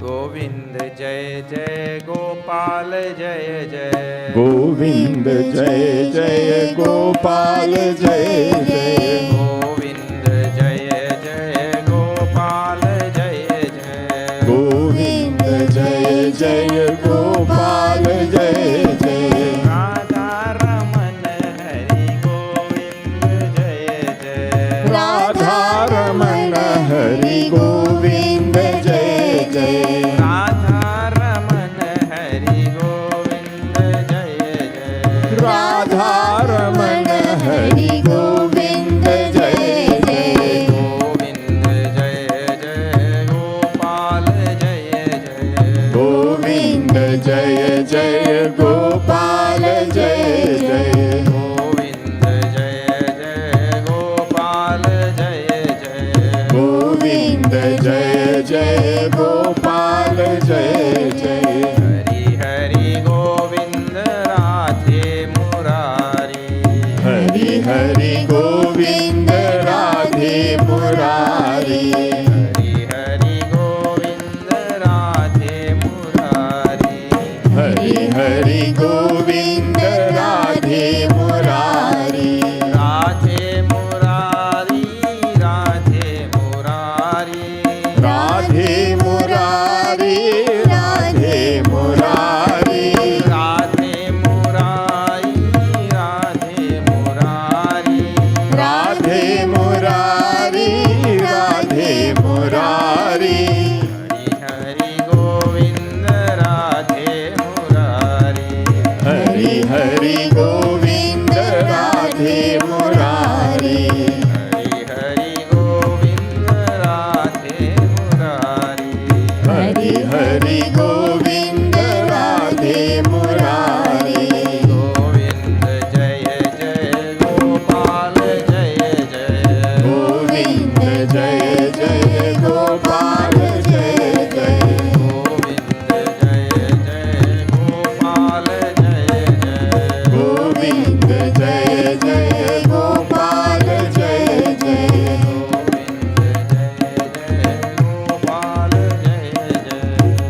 गोविंद जय जय गोपाल जय जय गोविंद जय जय गोपाल जय जय गोविंद जय जय गोपाल जय जय गोविंद जय जय गोपाल जय जय राधा रमन हरि गोविंद जय जय राधा रमन हरि गोविंद जय जय राधा रमन हरि गोविंद जय जय राधा रमन हरि गोविंद जय जय गोविंद जय जय गोपाल जय जय गोविंद जय जय गोपाल जय जय गोविंद जय जय गोपाल जय जय गोविंद जय जय गोपाल जय जय हरि हरि गोविंद राधे मुरारी हरि हरि गोविंद राधे मुरारी हरि हरि गोविंद राधे मुरारी हरि हरि गोविंद राधे मुरारी राधे मुरारी राधे मुरारी राधे मुरारी राधे मुरारी राधे मुरारी राधे मुरारी राधे मुरारी राधे मुरारी हरि हरि गोविंद राधे मुरारी हरि हरि गोविंद राधे मुरारी हरि हरि गोविंद राधे मुरारी हरि हरि गोविंद राधे मुरारी गोविंद जय जय गोपाल जय जय गोविंद जय जय गोपाल जय जय गोविंद जय जय गोपाल जय जय गोविंद जय जय गोपाल जय जय गोविंद जय जय गोपाल जय जय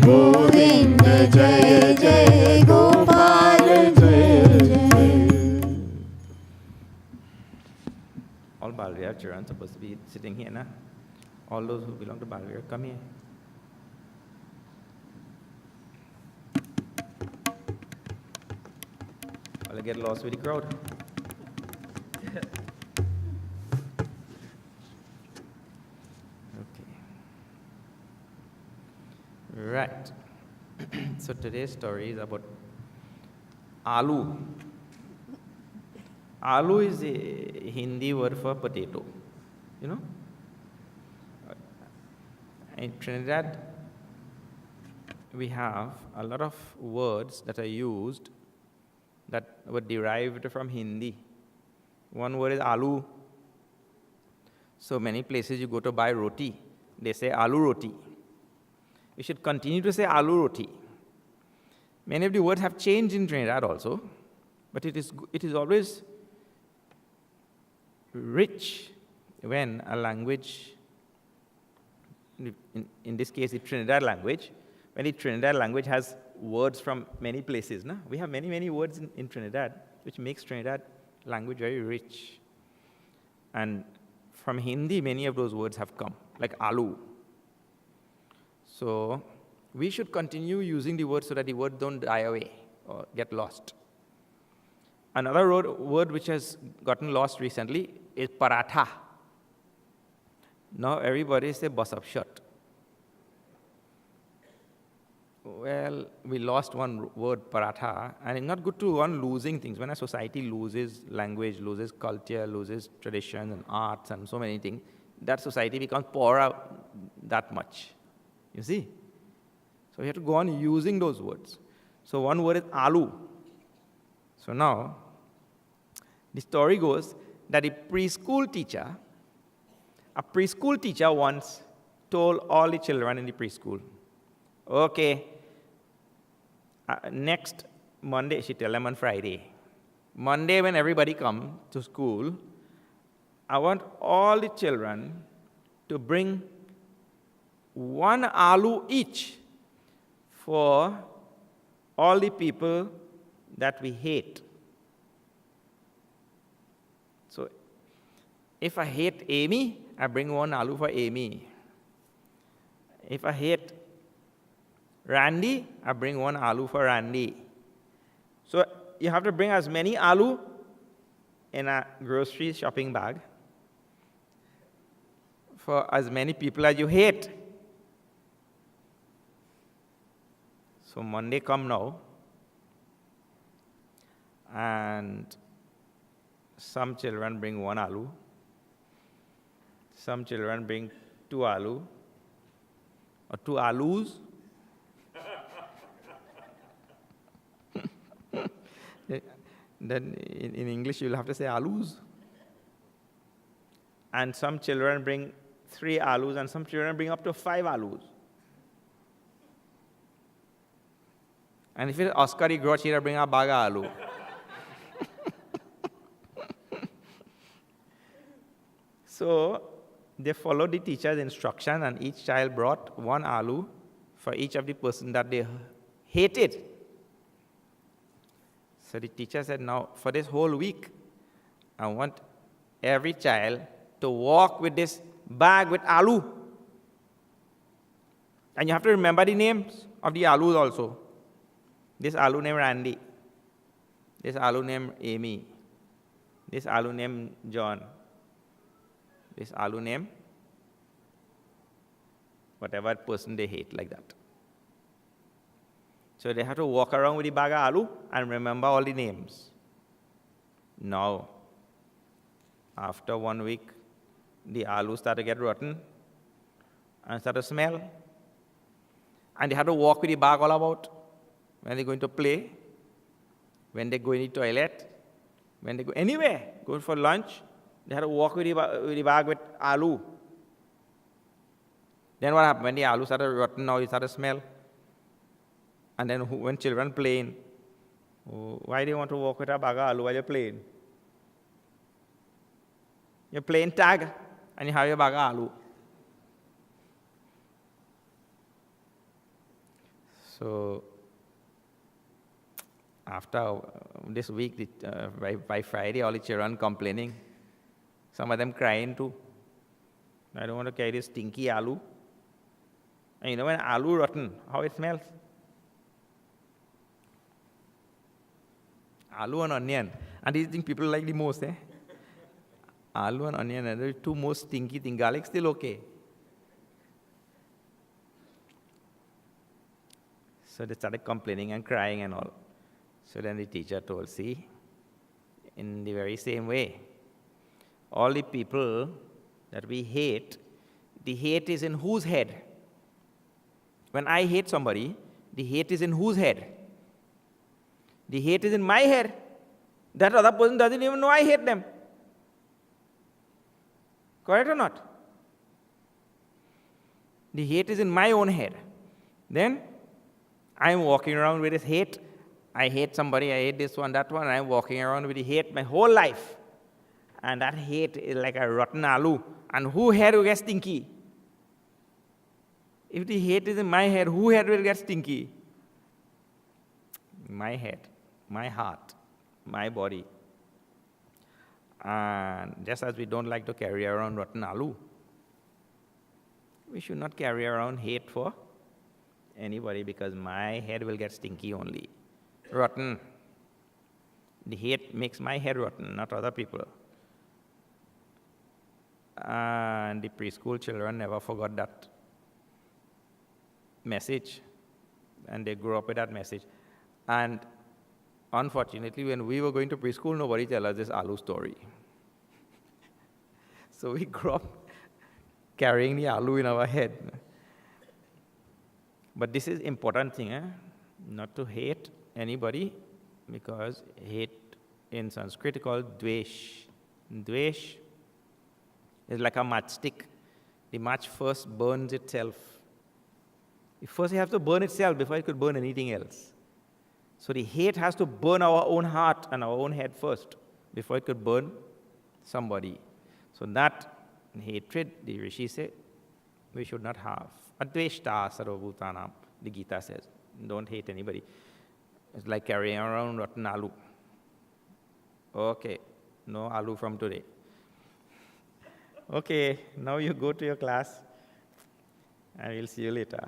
गोविंद जय जय गोपाल जय जय All Balvir children supposed to be sitting here, na? All those who belong to Balvir, come here. I'll get lost with the crowd. Okay. Right. So today's story is about aloo. Aloo is a Hindi word for potato, you know. In Trinidad, we have a lot of words that are used that were derived from Hindi. One word is aloo. So many places you go to buy roti, they say aloo roti. We should continue to say aloo roti. Many of the words have changed in Trinidad also, but it is always rich when a language, in this case the Trinidad language, when the Trinidad language has words from many places. Na? We have many words in Trinidad, which makes Trinidad language very rich. And from Hindi, many of those words have come, like aloo. So we should continue using the word so that the word don't die away or get lost. Another word which has gotten lost recently is paratha. Now everybody say bus up shut. Well, we lost one word, paratha, and it's not good to one losing things. When a society loses language, loses culture, loses tradition and arts and so many things, that society becomes poorer that much. You see? So we have to go on using those words. So one word is aloo. So now, the story goes that a preschool teacher once told all the children in the preschool, okay, next Monday, she tell them on Friday, Monday when everybody come to school, I want all the children to bring one aloo each for all the people that we hate. So, if I hate Amy, I bring one aloo for Amy. If I hate Randy, I bring one aloo for Randy. So, you have to bring as many aloo in a grocery shopping bag for as many people as you hate. So Monday come now, and some children bring one aloo, some children bring two aloo, or two aloos. Then in English you'll have to say aloos. And some children bring 3 aloos, and some children bring up to 5 aloos. And if it's Oscar Groch, he'll bring a bag of aloo. So they followed the teacher's instruction, and each child brought 1 aloo for each of the person that they hated. So the teacher said, now for this whole week, I want every child to walk with this bag with aloo. And you have to remember the names of the aloos also. This aloo named Randy. This aloo named Amy. This aloo named John. This aloo named whatever person they hate, like that. So they have to walk around with the bag of aloo and remember all the names. Now, after 1 week, the aloo start to get rotten and start to smell. And they have to walk with the bag all about. When they're going to play, when they go in the toilet, when they go anywhere, go for lunch, they have to walk with the bag with aloo. Then what happened? When the aloo started rotten, now it started to smell. And then when children playing, why do you want to walk with a bag of aloo while you're playing? You're playing tag, and you have your bag of aloo. So, after this week, by Friday, all the children complaining. Some of them crying too. I don't want to carry this stinky aloo. And you know when aloo rotten, how it smells? Aloo and onion. And these things people like the most, eh? Aloo and onion are the 2 most stinky things. Garlic still okay. So they started complaining and crying and all. So then the teacher told, see, in the very same way, all the people that we hate, the hate is in whose head? When I hate somebody, the hate is in whose head? The hate is in my head. That other person doesn't even know I hate them. Correct or not? The hate is in my own head. Then I'm walking around with this hate. I hate somebody, I hate this one, that one, and I'm walking around with the hate my whole life. And that hate is like a rotten aloo. And whose head will get stinky? If the hate is in my head, whose head will get stinky? My head, my heart, my body. And just as we don't like to carry around rotten aloo, we should not carry around hate for anybody, because my head will get stinky only. Rotten. The hate makes my head rotten, not other people. And the preschool children never forgot that message, and they grew up with that message. And unfortunately, when we were going to preschool, nobody told us this aloo story. So we grew up carrying the aloo in our head. But this is important thing, not to hate anybody, because hate in Sanskrit is called dvesh. Dvesh is like a matchstick. The match first burns itself. First it has to burn itself before it could burn anything else. So the hate has to burn our own heart and our own head first before it could burn somebody. So that hatred, the Rishi say, we should not have. Adveshta sarvabhutanam, the Gita says. Don't hate anybody. It's like carrying around rotten aloo. Okay, no aloo from today. Okay, now you go to your class, and we'll see you later.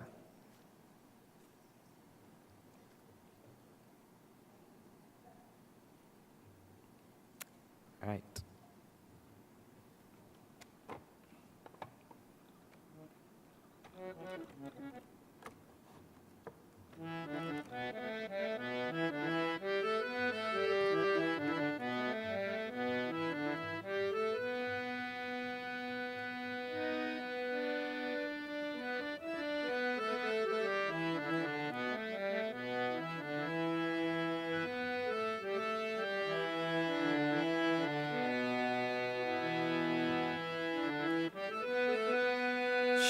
All right.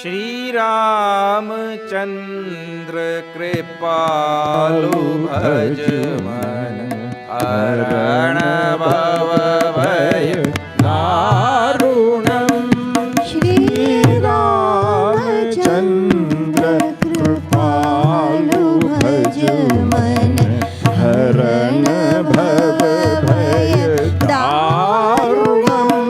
Shri Ramchandra Kripalu Bhaj Man Arana Bhava Bhaya Narunam. Shri Ramchandra Kripalu Bhaj Man Harana Bhava Bhaya Darunam.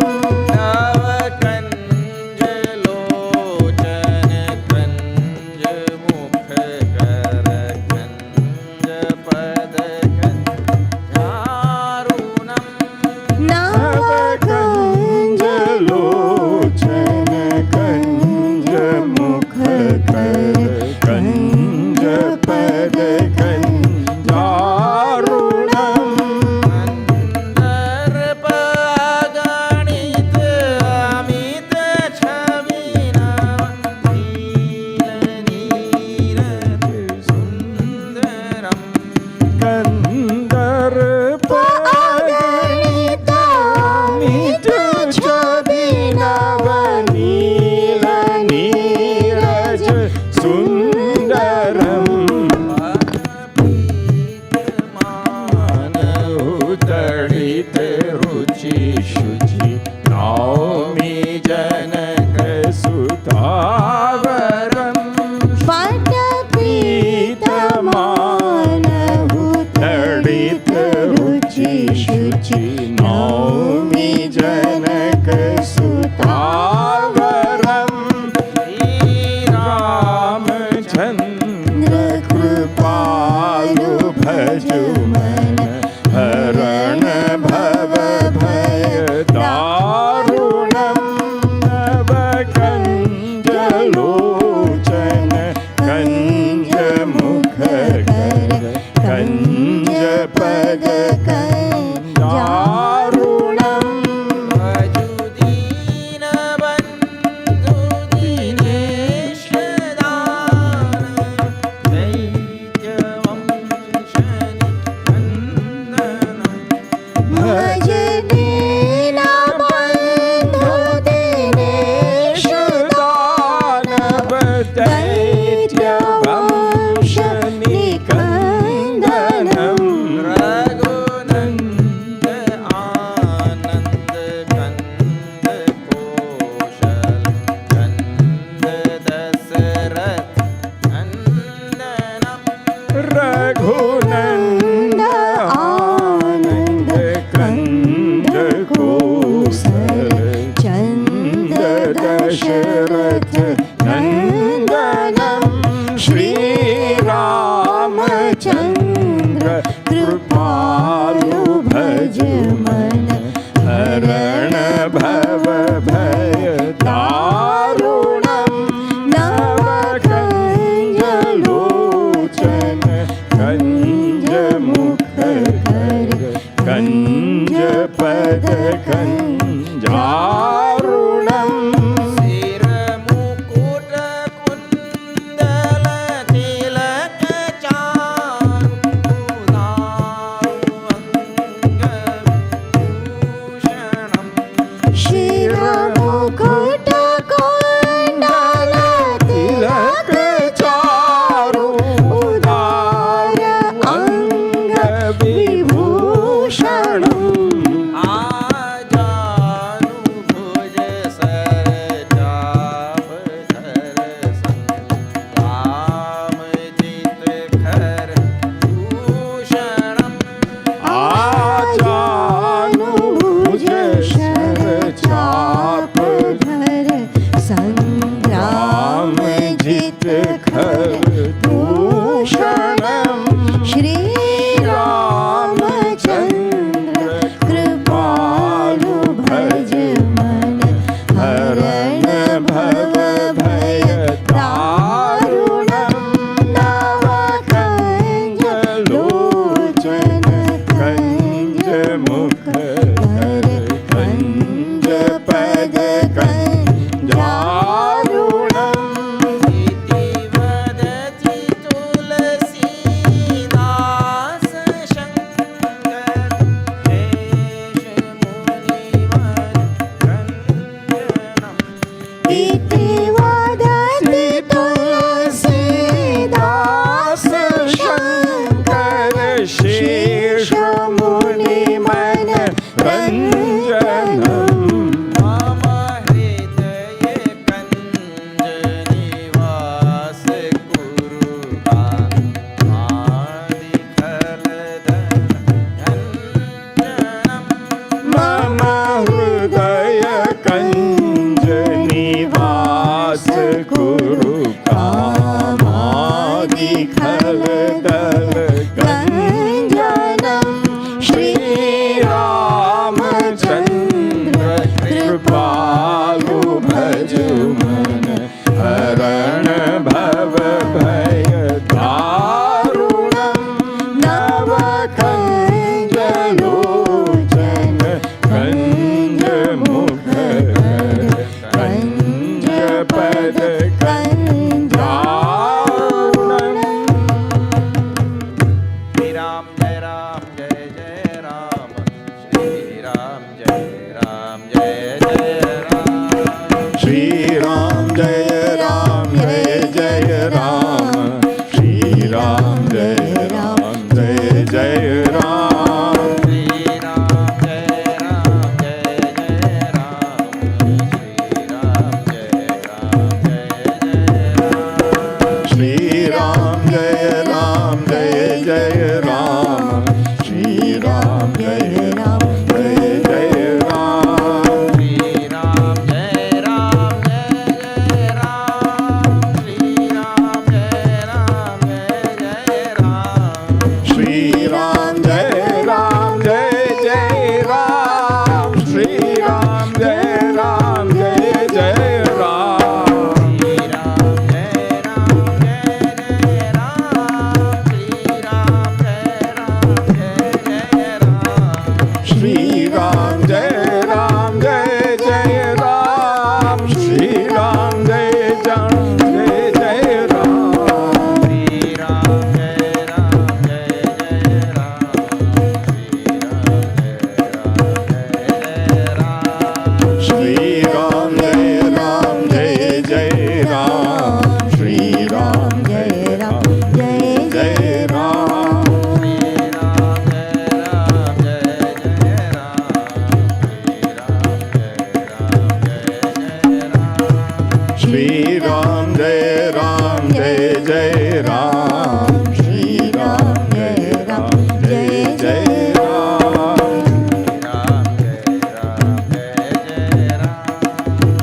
Ram, Jai Ram, Jai Jai Ram. Shri Ram, Jai Ram, Jai Jai Ram.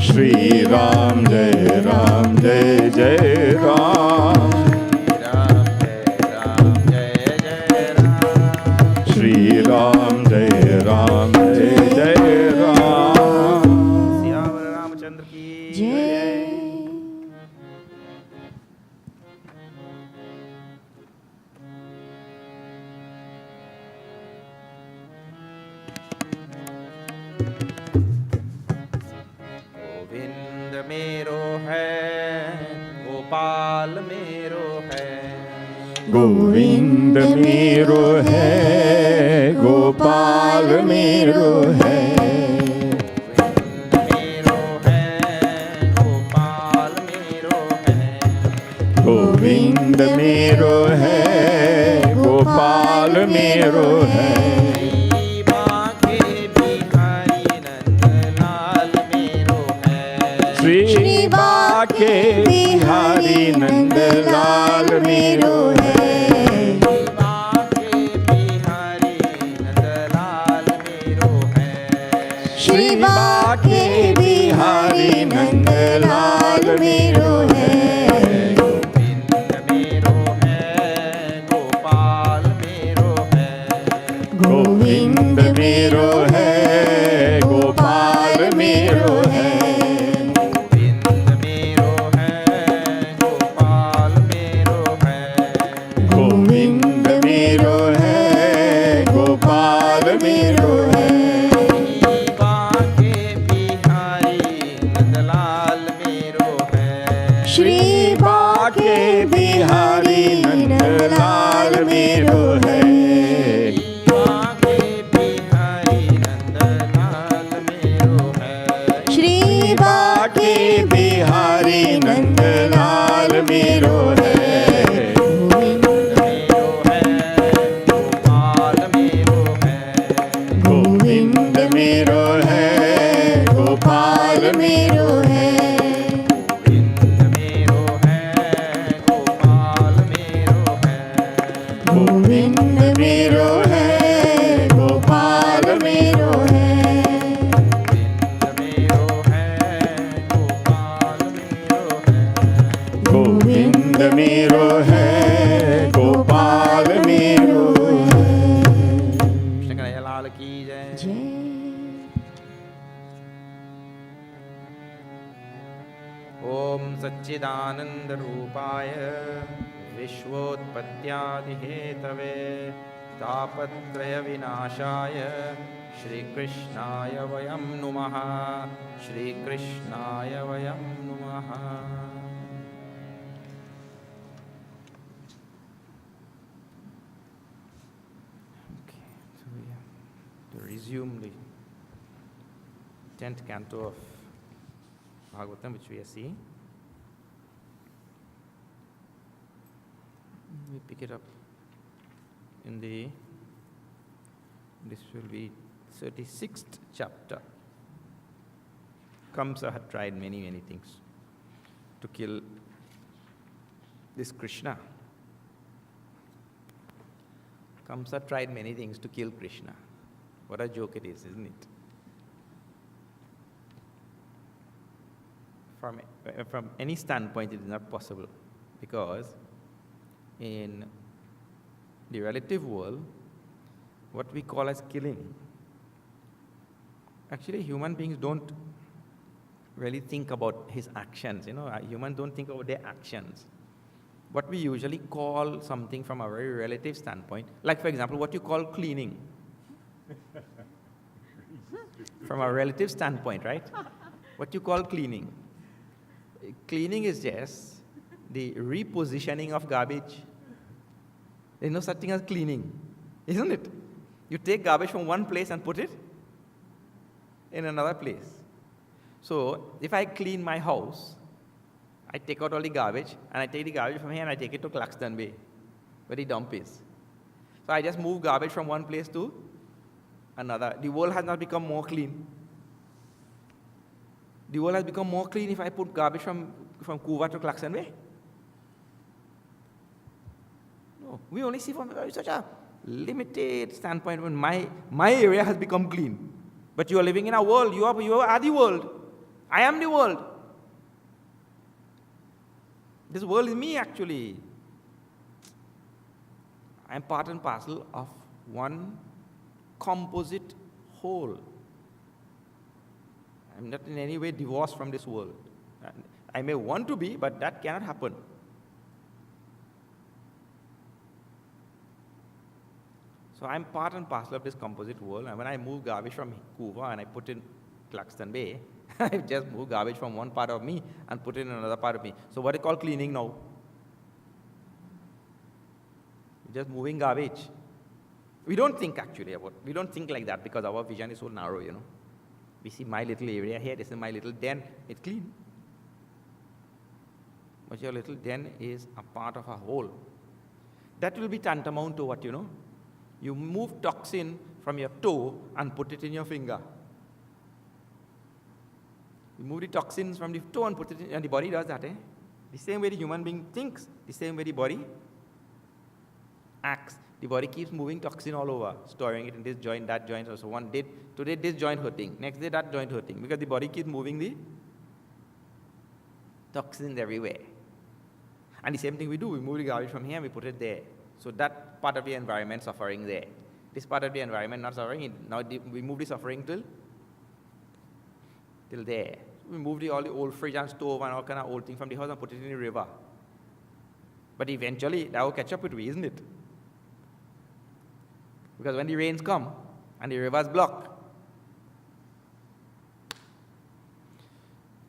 Shri Ram, Jai Ram, Jai Jai Ram. Shri Ram, Jai Ram, Jai Jai Ram. Siyavar Ramchandra की जय। गोविंद मेरो है गोपाल मेरो है गोविंद मेरो है गोपाल मेरो है गोविंद मेरो है गोपाल मेरो है श्री बाके बिहारी नंदलाल मेरो है श्री बाके बिहारी नंदलाल मेरो है गोविंद मेरो है गोपाल मेरो है गोविंद मेरो है गोपाल मेरो है श्री बाके बिहारी नंदलाल मेरो है श्री बाके बिहारी नंदलाल मेरो है गोविंद मेरो है गोपाल मेरो है गोविंद मेरो है गोपाल मेरो है गोविंद मेरो है गोपाल मेरो है कृष्ण कन्हैया लाल की जय जय। ओम सच्चिदानंद रूपाय विश्वोत्पत्त्यादि हेतवे तापत्रय विनाशाय श्री कृष्णाय वयं नुमः श्री कृष्णाय वयं नुमः Okay, so we have to resume the 10th canto of Bhagavatam, which we are seeing. We pick it up in this will be 36th chapter. Kamsa had tried many, many things to kill this Krishna. Kamsa tried many things to kill Krishna. What a joke it is, isn't it? From any standpoint, it is not possible, because in the relative world, what we call as killing, actually human beings don't really think about his actions. Humans don't think about their actions. What we usually call something from a very relative standpoint, like for example, what you call cleaning. From a relative standpoint, right? What you call cleaning. Cleaning is just the repositioning of garbage. There's no such thing as cleaning, isn't it? You take garbage from one place and put it in another place. So, if I clean my house, I take out all the garbage, and I take the garbage from here and I take it to Claxton Bay, where the dump is. So, I just move garbage from one place to another. The world has not become more clean. The world has become more clean if I put garbage from from Kuva to Klaxon Bay? No, we only see from such a limited standpoint when my area has become clean. But you are living in a world, you are the world. I am the world. This world is me actually. I am part and parcel of one composite whole. I am not in any way divorced from this world. I may want to be, but that cannot happen. So I'm part and parcel of this composite world, and when I move garbage from Kuva and I put in Claxton Bay, I've just moved garbage from one part of me and put it in another part of me. So what do you call cleaning now? Just moving garbage. We don't think actually about, we don't think like that because our vision is so narrow, you know. We see my little area here, this is my little den, it's clean. But your little den is a part of a whole. That will be tantamount to what, you know? You move toxin from your toe and put it in your finger. You move the toxins from the toe and put it in, and the body does that, eh? The same way the human being thinks, the same way the body acts. The body keeps moving toxin all over, storing it in this joint, that joint. So one day, today this joint hurting, next day that joint hurting, because the body keeps moving the toxins everywhere. And the same thing we do, we move the garbage from here and we put it there. So that part of the environment suffering there. This part of the environment not suffering, now we move the suffering till there. We move all the old fridge and stove and all kind of old things from the house and put it in the river. But eventually, that will catch up with me, isn't it? Because when the rains come and the rivers block,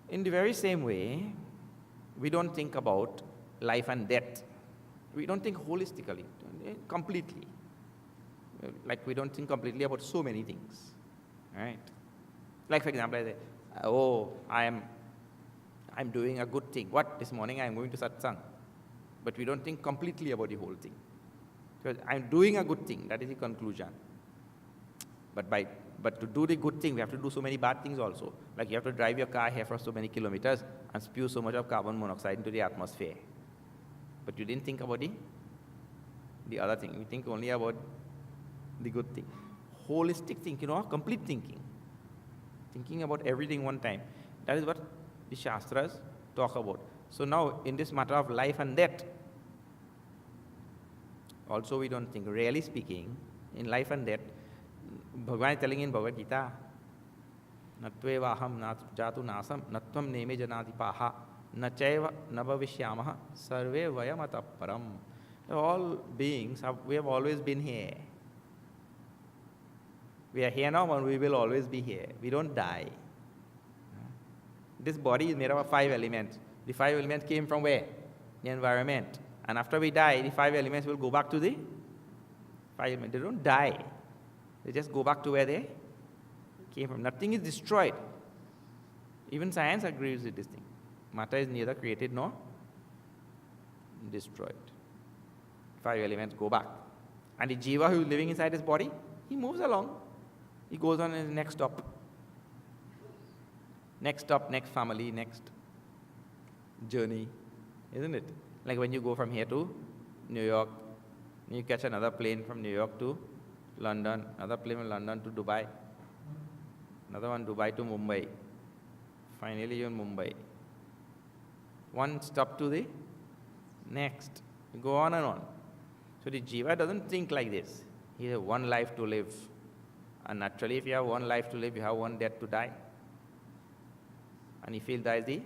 in the very same way, we don't think about life and death. We don't think holistically, completely. Like we don't think completely about so many things, right? Like for example, I say, oh, I'm doing a good thing. What? This morning I'm going to satsang. But we don't think completely about the whole thing. Because I'm doing a good thing, that is the conclusion. But to do the good thing, we have to do so many bad things also. Like you have to drive your car here for so many kilometers and spew so much of carbon monoxide into the atmosphere. But you didn't think about the other thing. You think only about the good thing. Holistic thinking, or complete thinking. Thinking about everything one time. That is what the Shastras talk about. So now, in this matter of life and death, also we don't think, really speaking, in life and death, Bhagavan is telling in Bhagavad Gita, Natveva aham jatu nasam, natvam neme janati paha, nachaiva nabhavishyamaha, sarve vayamata param. All beings, we have always been here. We are here now and we will always be here. We don't die. This body is made up of 5 elements. The 5 elements came from where? The environment. And after we die, the 5 elements will go back to the 5 elements. They don't die. They just go back to where they came from. Nothing is destroyed. Even science agrees with this thing. Matter is neither created nor destroyed. 5 elements go back. And the jiva who is living inside his body, he moves along. He goes on his next stop. Next stop, next family, next journey, isn't it? Like when you go from here to New York, you catch another plane from New York to London, another plane from London to Dubai, another one Dubai to Mumbai. Finally you're in Mumbai. One stop to the next. You go on and on. So the jiva doesn't think like this. He has one life to live. And naturally, if you have one life to live, you have one death to die. And he feels that is the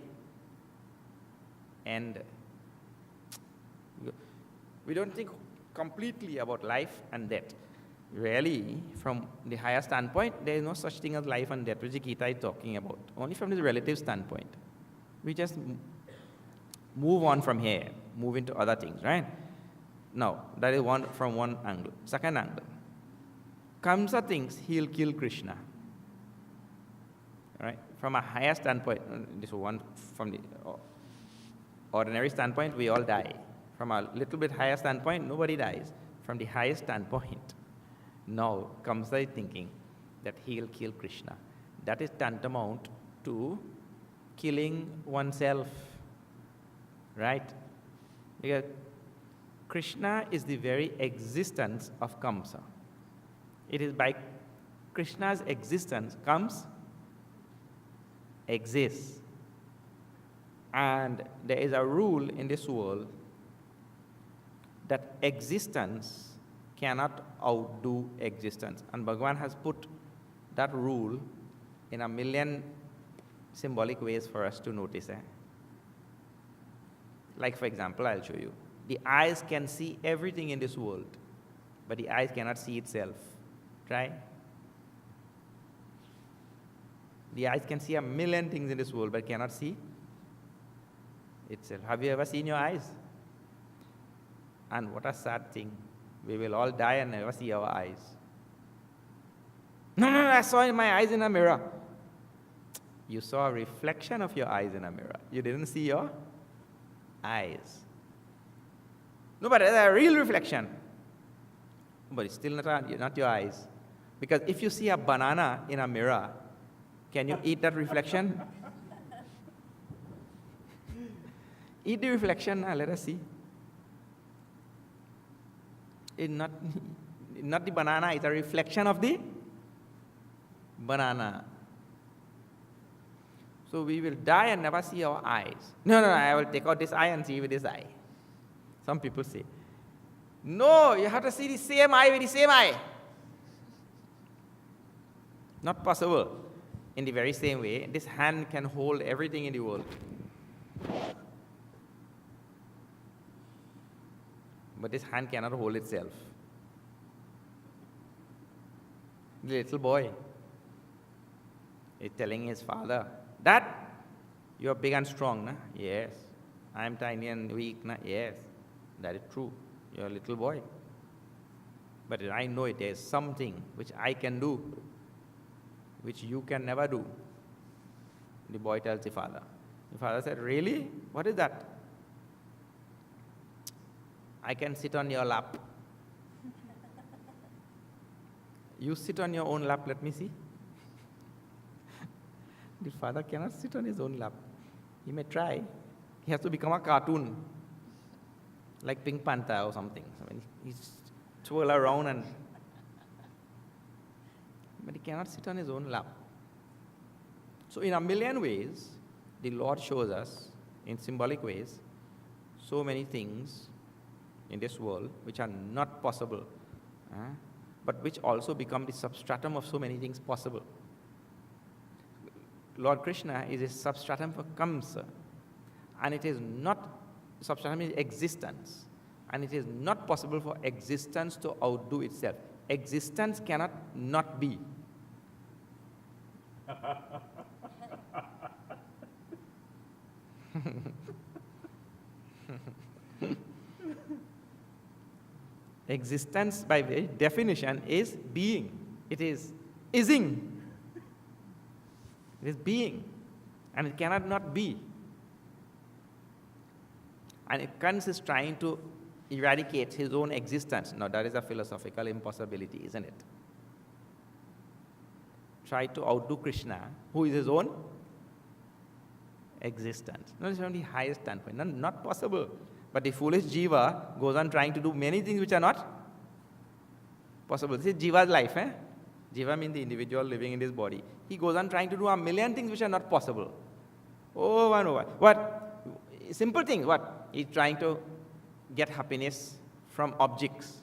end. We don't think completely about life and death. Really, from the higher standpoint, there is no such thing as life and death, which the Gita is talking about. Only from this relative standpoint. We just move on from here, move into other things, right? Now, that is one from one angle. Second angle. Kamsa thinks he'll kill Krishna. Right? From a higher standpoint, this one from the ordinary standpoint, we all die. From a little bit higher standpoint, nobody dies. From the highest standpoint, now Kamsa is thinking that he'll kill Krishna. That is tantamount to killing oneself. right? Because Krishna is the very existence of Kamsa. It is by Krishna's existence, Kams exists. And there is a rule in this world that existence cannot outdo existence. And Bhagavan has put that rule in a million symbolic ways for us to notice. Like, for example, I'll show you. The eyes can see everything in this world, but the eyes cannot see itself. Try. The eyes can see a million things in this world, but cannot see itself. Have you ever seen your eyes? And what a sad thing. We will all die and never see our eyes. No, I saw my eyes in a mirror. You saw a reflection of your eyes in a mirror. You didn't see your eyes. No, but it's a real reflection. But it's still not your eyes. Because if you see a banana in a mirror, can you eat that reflection? Eat the reflection now, let us see. It's not the banana, it's a reflection of the banana. So we will die and never see our eyes. No, I will take out this eye and see with this eye. Some people say, no, you have to see the same eye with the same eye. Not possible. In the very same way, this hand can hold everything in the world. But this hand cannot hold itself. The little boy is telling his father, Dad, you are big and strong, na? Yes. I am tiny and weak, na? Yes. That is true. You are a little boy. But I know there is something which I can do, which you can never do. The boy tells the father. The father said, really? What is that? I can sit on your lap. You sit on your own lap, let me see. The father cannot sit on his own lap. He may try. He has to become a cartoon, like Pink Panther or something. I mean, he's twirl around but he cannot sit on his own lap. So in a million ways, the Lord shows us, in symbolic ways, so many things in this world which are not possible, but which also become the substratum of so many things possible. Lord Krishna is a substratum for Kamsa, and it is not, substratum is existence, and it is not possible for existence to outdo itself. Existence cannot not be. Existence, by very definition, is being. It is ising. It is being, and it cannot not be. And Kant is trying to eradicate his own existence. Now, that is a philosophical impossibility, isn't it? Try to outdo Krishna, who is his own existence. No, it's from the highest standpoint. Not possible. But the foolish jiva goes on trying to do many things which are not possible. This is jiva's life. Jiva means the individual living in this body. He goes on trying to do a million things which are not possible. Over and over. What? Simple things. What? He's trying to get happiness from objects.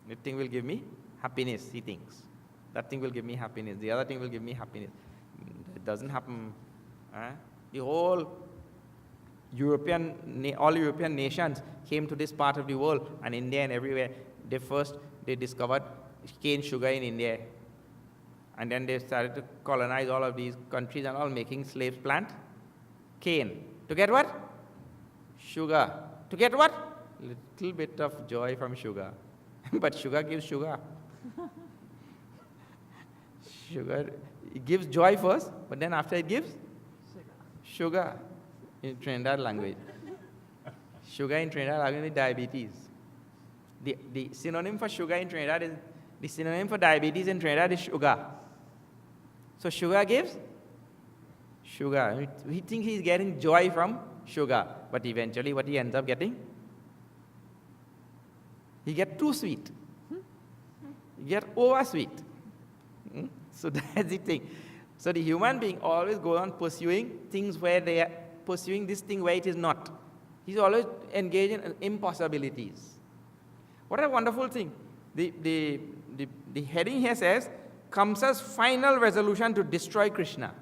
That thing will give me happiness, he thinks. That thing will give me happiness. The other thing will give me happiness. It doesn't happen. The whole all European nations came to this part of the world, and India and everywhere. They discovered cane sugar in India. And then they started to colonize all of these countries and all, making slaves plant cane. To get what? Sugar. To get what? Little bit of joy from sugar. But sugar gives sugar. Sugar, it gives joy first, but then after it gives sugar. In Trinidad language. Sugar in Trinidad language is diabetes. The synonym for sugar in Trinidad is, the synonym for diabetes in Trinidad is sugar. So sugar gives sugar. We think he's getting joy from sugar. But eventually what he ends up getting? He gets too sweet. He gets over sweet. So that's the thing. So the human being always goes on pursuing things where they are pursuing this thing where it is not. He's always engaged in impossibilities. What a wonderful thing. The heading here says, Kamsa's final resolution to destroy Krishna.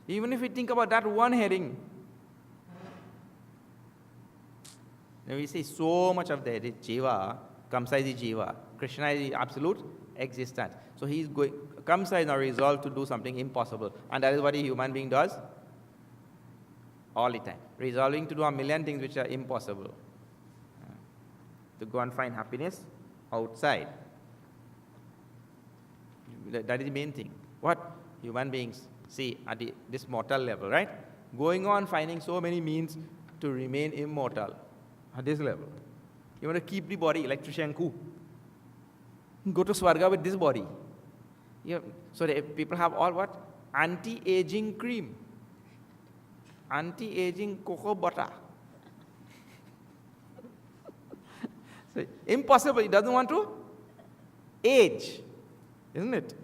Even if we think about that one heading, then we see so much of that is Jiva. Kamsa is the Jiva. Krishna is the absolute existence. So Kamsa is now resolved to do something impossible. And that is what a human being does all the time. Resolving to do a million things which are impossible. To go and find happiness outside. That is the main thing. What human beings see at this mortal level, right? Going on finding so many means to remain immortal at this level. You want to keep the body like Trishanku. Go to Swarga with this body. So people have all what? Anti-aging cream. Anti-aging cocoa butter. So impossible. He doesn't want to age. Isn't it?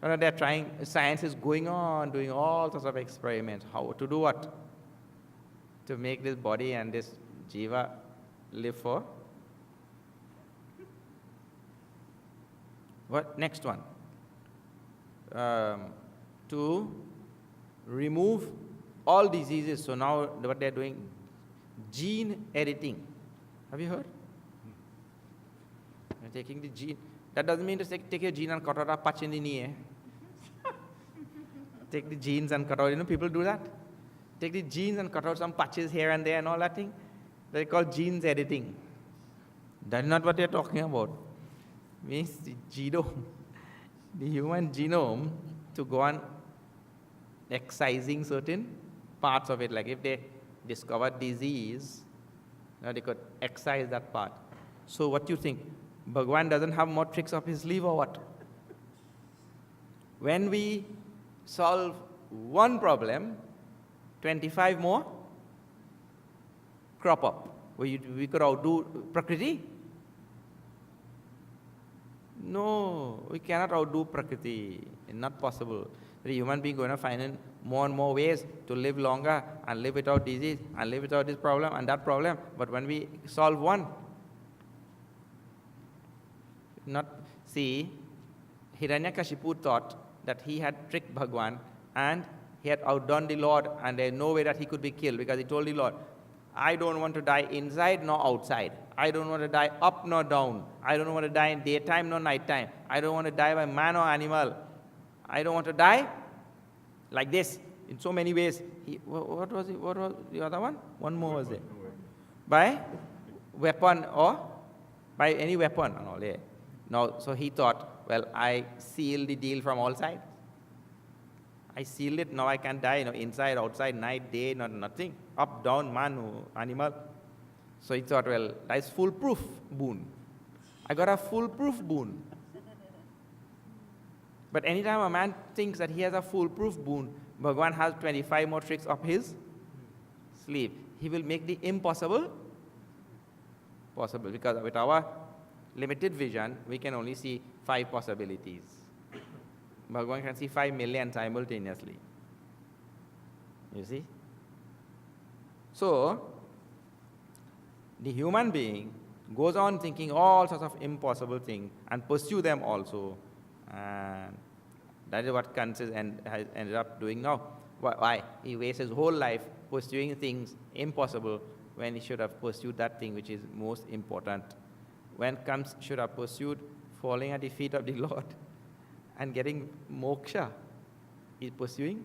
They're trying, science is going on, doing all sorts of experiments. How to do what? To make this body and this jiva live for. What? Next one. To remove all diseases. So now what they're doing, gene editing. Have you heard? They're taking the gene. That doesn't mean to take your gene and cut out a patch in the knee. Take the genes and cut out, people do that. Take the genes and cut out some patches here and there and all that thing. They call genes editing. That's not what they're talking about. It means the genome, the human genome, to go on excising certain parts of it. Like if they discover disease, they could excise that part. So what do you think? Bhagwan doesn't have more tricks up his sleeve or what? When we solve one problem, 25 more crop up. We could outdo Prakriti? No, we cannot outdo Prakriti. It's not possible. The human being going to find more and more ways to live longer and live without disease and live without this problem and that problem. But when we solve one, Hiranyakashipu thought that he had tricked Bhagwan and he had outdone the Lord, and there is no way that he could be killed, because he told the Lord, I don't want to die inside nor outside. I don't want to die up nor down. I don't want to die in daytime nor nighttime. I don't want to die by man or animal. I don't want to die like this in so many ways. What was the other one? One more was there. By weapon or by any weapon and all. Yeah. Now, so he thought, well, I sealed the deal from all sides. I sealed it, now I can die, inside, outside, night, day, nothing. Up, down, man, animal. So he thought, well, that's foolproof boon. I got a foolproof boon. But anytime a man thinks that he has a foolproof boon, Bhagwan has 25 more tricks up his sleeve. He will make the impossible possible, because with our limited vision, we can only see 5 possibilities. Bhagwan can see 5 million simultaneously. You see? So, the human being goes on thinking all sorts of impossible things and pursue them also. And that is what Kansa has ended up doing now. Why? He wastes his whole life pursuing things impossible when he should have pursued that thing which is most important. When Kamsa should have pursued falling at the feet of the Lord and getting moksha, he's pursuing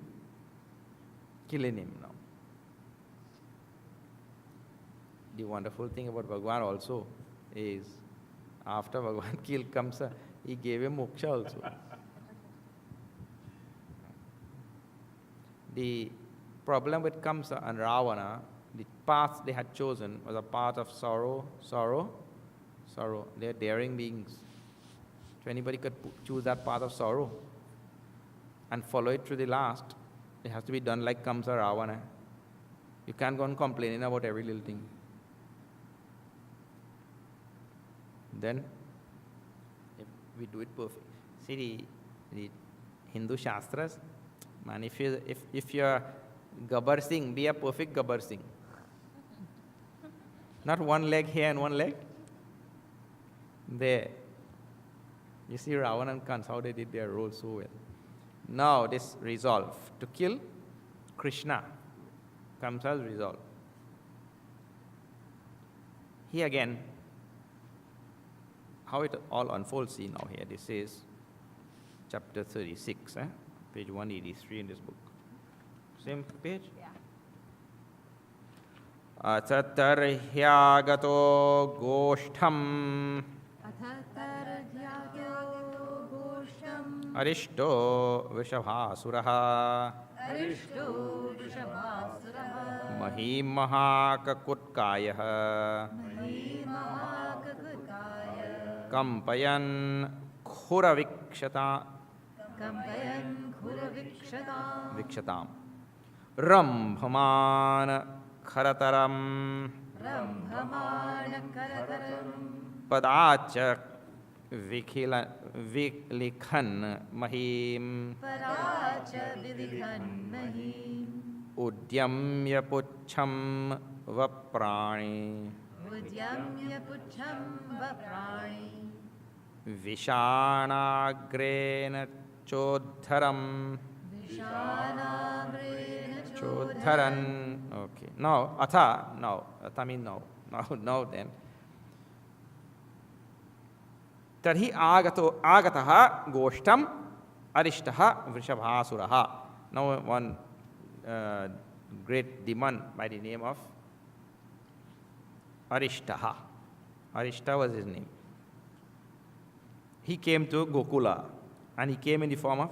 killing him now. The wonderful thing about Bhagwan also is, after Bhagwan killed Kamsa, he gave him moksha also. The problem with Kamsa and Ravana, the path they had chosen was a path of sorrow. They're daring beings. If anybody could choose that path of sorrow and follow it to the last, it has to be done like Kamsa Ravana. You can't go on complaining about every little thing. Then, if we do it perfect. See, the Hindu Shastras, man, if you're Gabbar Singh, be a perfect Gabbar Singh. Not one leg here and one leg there. You see Ravan and Kans, how they did their role so well. Now this resolve to kill Krishna comes as resolve. Here again, how it all unfolds, see now here. This is chapter 36, page 183 in this book. Same page? Yeah. Achatarhyagato goshtham Arishto Vishabhasuraha Mahimahakakutkayah Kampayan Khuravikshatam Rambhaman Kharataram Padacha Vilikhan Mahim Udyamya Pucham Vaprani Vishanagrena Chodharam Chodharan. Okay. Now, Atha means now. Now then. Tarhi agataha goshtam arishtaha vrishabhasuraha. Now one great demon by the name of Arishtaha. Arishta was his name. He came to Gokula and he came in the form of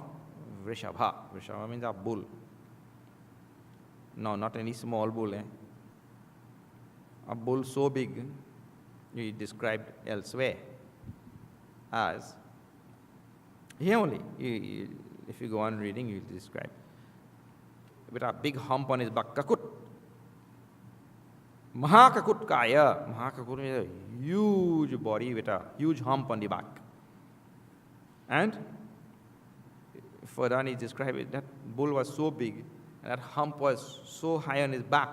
Vrishabha. Vrishabha means a bull. No, not any small bull. A bull so big, he described elsewhere as, here only, if you go on reading, you will describe, with a big hump on his back, kakut. Mahakakut kaya. Mahakakut is a huge body with a huge hump on the back. And further on he described it, that bull was so big, and that hump was so high on his back,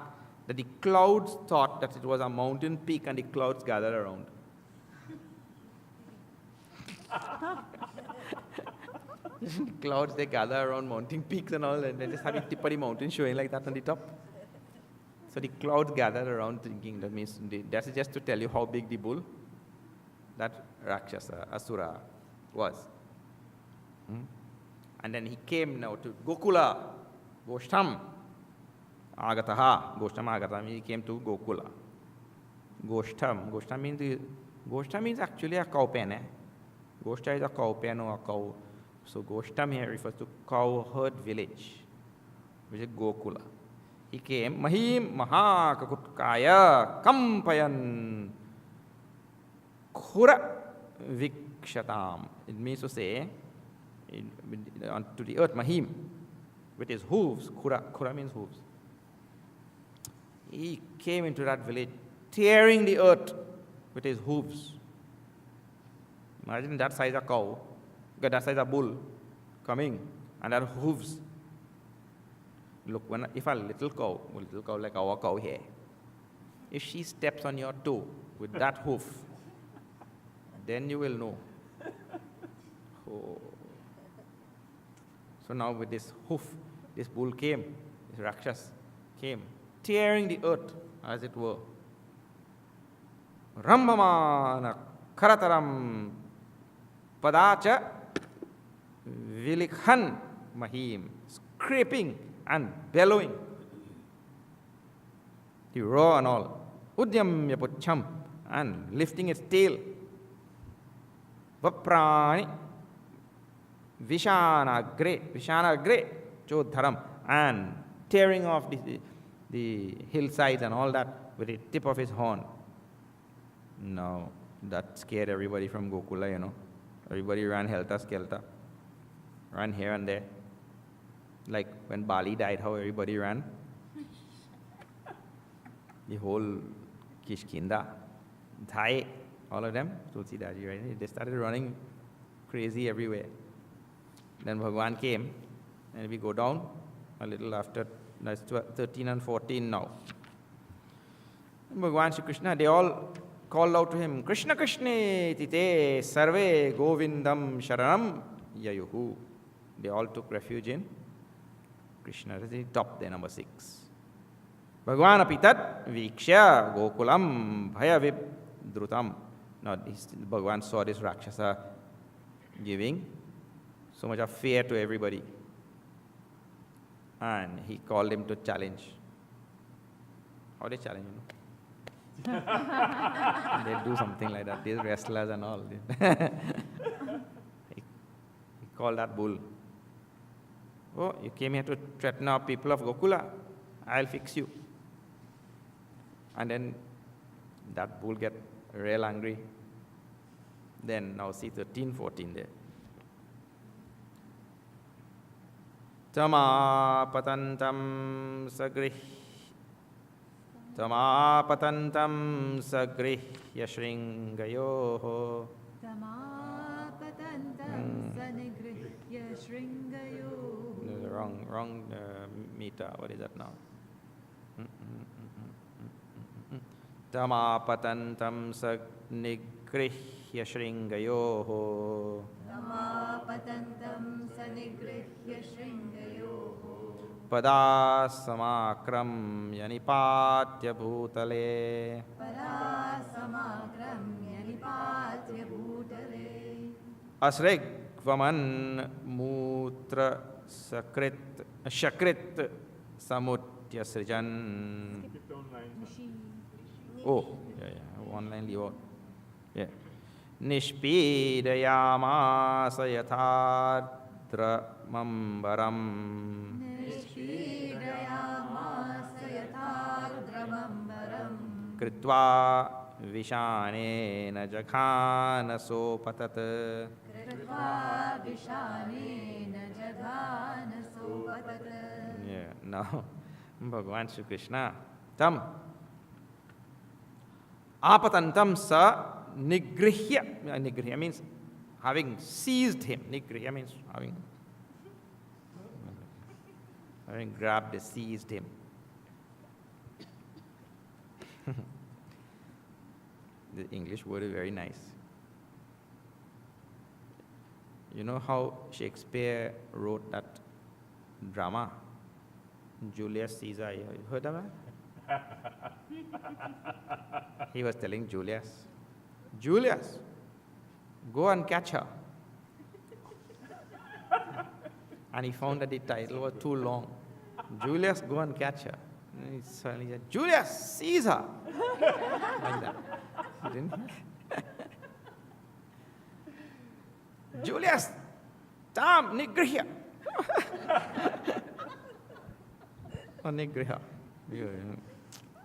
that the clouds thought that it was a mountain peak and the clouds gathered around. Clouds, they gather around mountain peaks and all, and they just have a tip of the mountain showing like that on the top. So the clouds gathered around thinking, that means, that's just to tell you how big the bull, that Rakshasa, Asura, was. And then he came now to Gokula, Goshtam, Agataha, Goshtam Agata, he came to Gokula. Goshtam means actually a cow pen. Goshta is a cow pen or a cow. So Goshtam here refers to cow herd village, which is Gokula. He came, Mahim Mahakakutkaya Kampayan Khura Vikshatam. It means to say, to the earth, Mahim, with his hooves. Khura means hooves. He came into that village, tearing the earth with his hooves. Imagine that size of cow, that size of bull coming, and that hooves. Look, if a little cow like our cow here, if she steps on your toe with that hoof, then you will know. Oh. So now with this hoof, this bull came, this Rakshas came, tearing the earth, as it were. Rambhamana Karataram Padacha Vilikhan Mahim, scraping and bellowing. The roar and all. Udyam Yapucham, and lifting its tail. Vaprani Vishanagre Chodharam, and tearing off the hillsides and all that with the tip of his horn. Now, that scared everybody from Gokula, Everybody ran helter-skelter, ran here and there. Like when Bali died, how everybody ran. the whole Kishkinda, Thai, all of them, Tulsidaji, right? They started running crazy everywhere. Then Bhagwan came, and we go down a little after, that's 13 and 14 now. And Bhagwan Shri Krishna, they all called out to him, Krishna Krishna tite sarve govindam sharanam yayuhu. They all took refuge in Krishna. That's the top there, number 6. Bhagwan apitat vikshya gokulam bhaya vibdrutam. Now, Bhagwan saw this Rakshasa giving so much of fear to everybody. And he called him to challenge. How they challenge, you know? They do something like that, these wrestlers and all. He called that bull. Oh, you came here to threaten our people of Gokula. I'll fix you. And then that bull get real angry. Then now see 13, 14 there. Tamapatantam sagrihya shringayoho. Tamapatantam sanigrihya shringayoho. Wrong meter. What is that now? Tamapatantam sanigrihya shringayoho. Tamapatantam sanigrihya shringayoho. Padasamakramya nipatya bhutale. Padasamakramya nipatya bhutale. Asregvaman mutra shakrit samutya srijan. Oh, yeah, one line leave out. Yeah. Nishpidayamasa yathadra mambaram. Nishpidayamasa yathadra mambaram. Kritva vishanena jaghana sopatat. Kritva vishanena jaghana sopatat. Yeah, now Bhagavan Shri Krishna, tam apatantam sa nigrihya. Nigrihya means having seized him. Nigrihya means having grabbed, seized him. The English word is very nice. You know how Shakespeare wrote that drama, Julius Caesar? You heard of that? He was telling Julius, go and catch her. And he found that the title was too long. Julius, go and catch her. And he suddenly said, Julius, seize her. Like that. Didn't he? Julius, tam, nigrihya. Or nigrihya.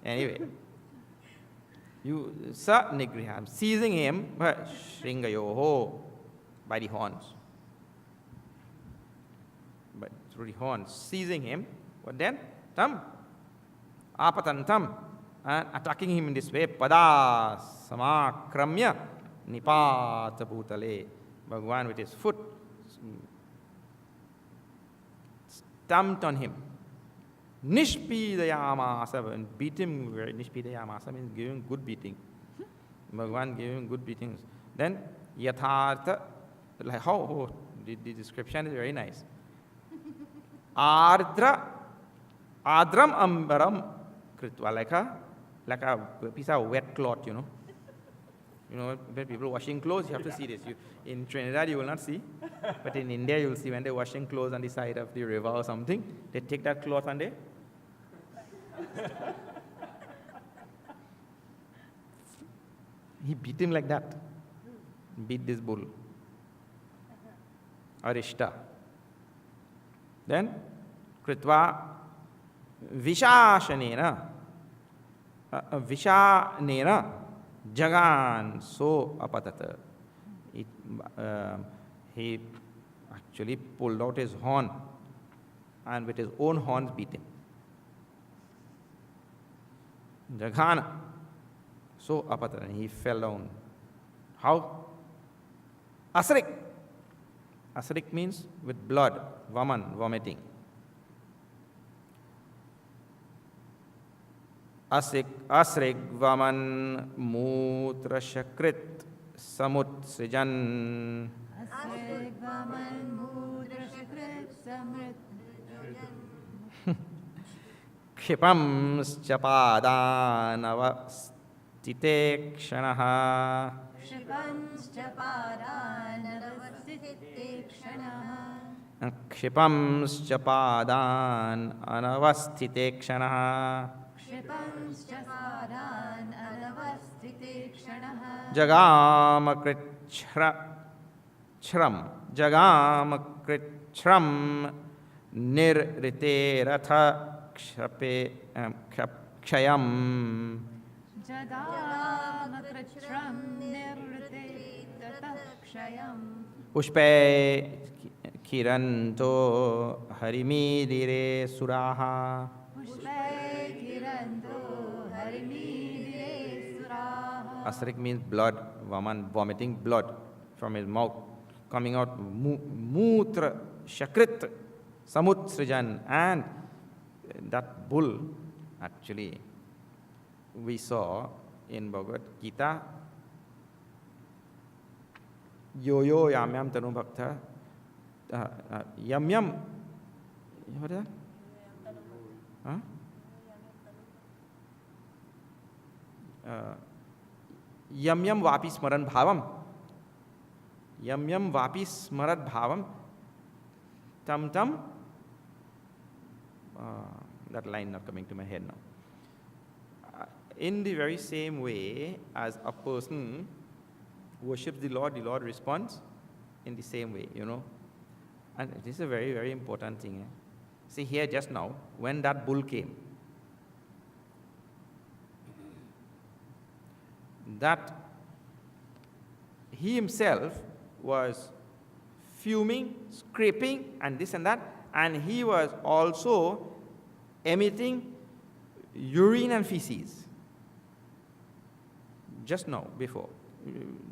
Anyway. Sa nigriha, I'm seizing him, but shringayoho, by the horns. But through the horns, seizing him, but then, tam, apatantam, and attacking him in this way, pada samakramya nipata bhutale. Bhagavan with his foot stamped on him. Nishpidayamasa, and beat him. Nishpidayamasa means giving good beating. Bhagavan gave him good beatings. Then yathartha, like how the description is very nice. Adram ambaram kritva, like a piece of wet cloth, you know. You know, when people washing clothes, you have to see this. In Trinidad, you will not see, but in India, you will see when they're washing clothes on the side of the river or something, they take that cloth and they he beat him like that. Beat this bull. Arishta. Then, Kritva Vishashanena. Vishanena Jagan so apatata. He actually pulled out his horn and with his own horns beat him. Jaghana. So apatara, he fell down. How? Asrik. Asrik means with blood, vaman, vomiting. Asrik vaman mutra shakrit samut srijan Asrigvaman mudra shakrit samrit क्षिपं पादानवस्थिते क्षणः क्षिपंश्च पादानवस्थिते क्षणः क्षिपं पादान् अनवस्थिते क्षणः क्षिपंश्च पादान् अनवस्थिते क्षणः जगामकृच्छ्रं निर्ऋतेरथ क्षयम् जगामकृच्छ्रं निर्वृते ततः क्षयम् पुष्पे किरन्तो हरिमीदिरे सुराः पुष्पे किरन्तो हरिमीदिरे सुराः Asrik means blood, Vaman vomiting blood from his mouth, coming out mutra shakrit samutsrijan. And that bull, actually, we saw in Bhagavad Gita, yo yam yam tanu bhakta, yam yam, what is that? Huh? Yam yam vapi smaran bhavam. Yam yam vapi smarat bhavam. Tam tam. That line not coming to my head now. In the very same way as a person worships the Lord responds in the same way, you know. And this is a very, very important thing. See here just now, when that bull came, that he himself was fuming, scraping, and this and that, and he was also emitting urine and feces. Just now, before.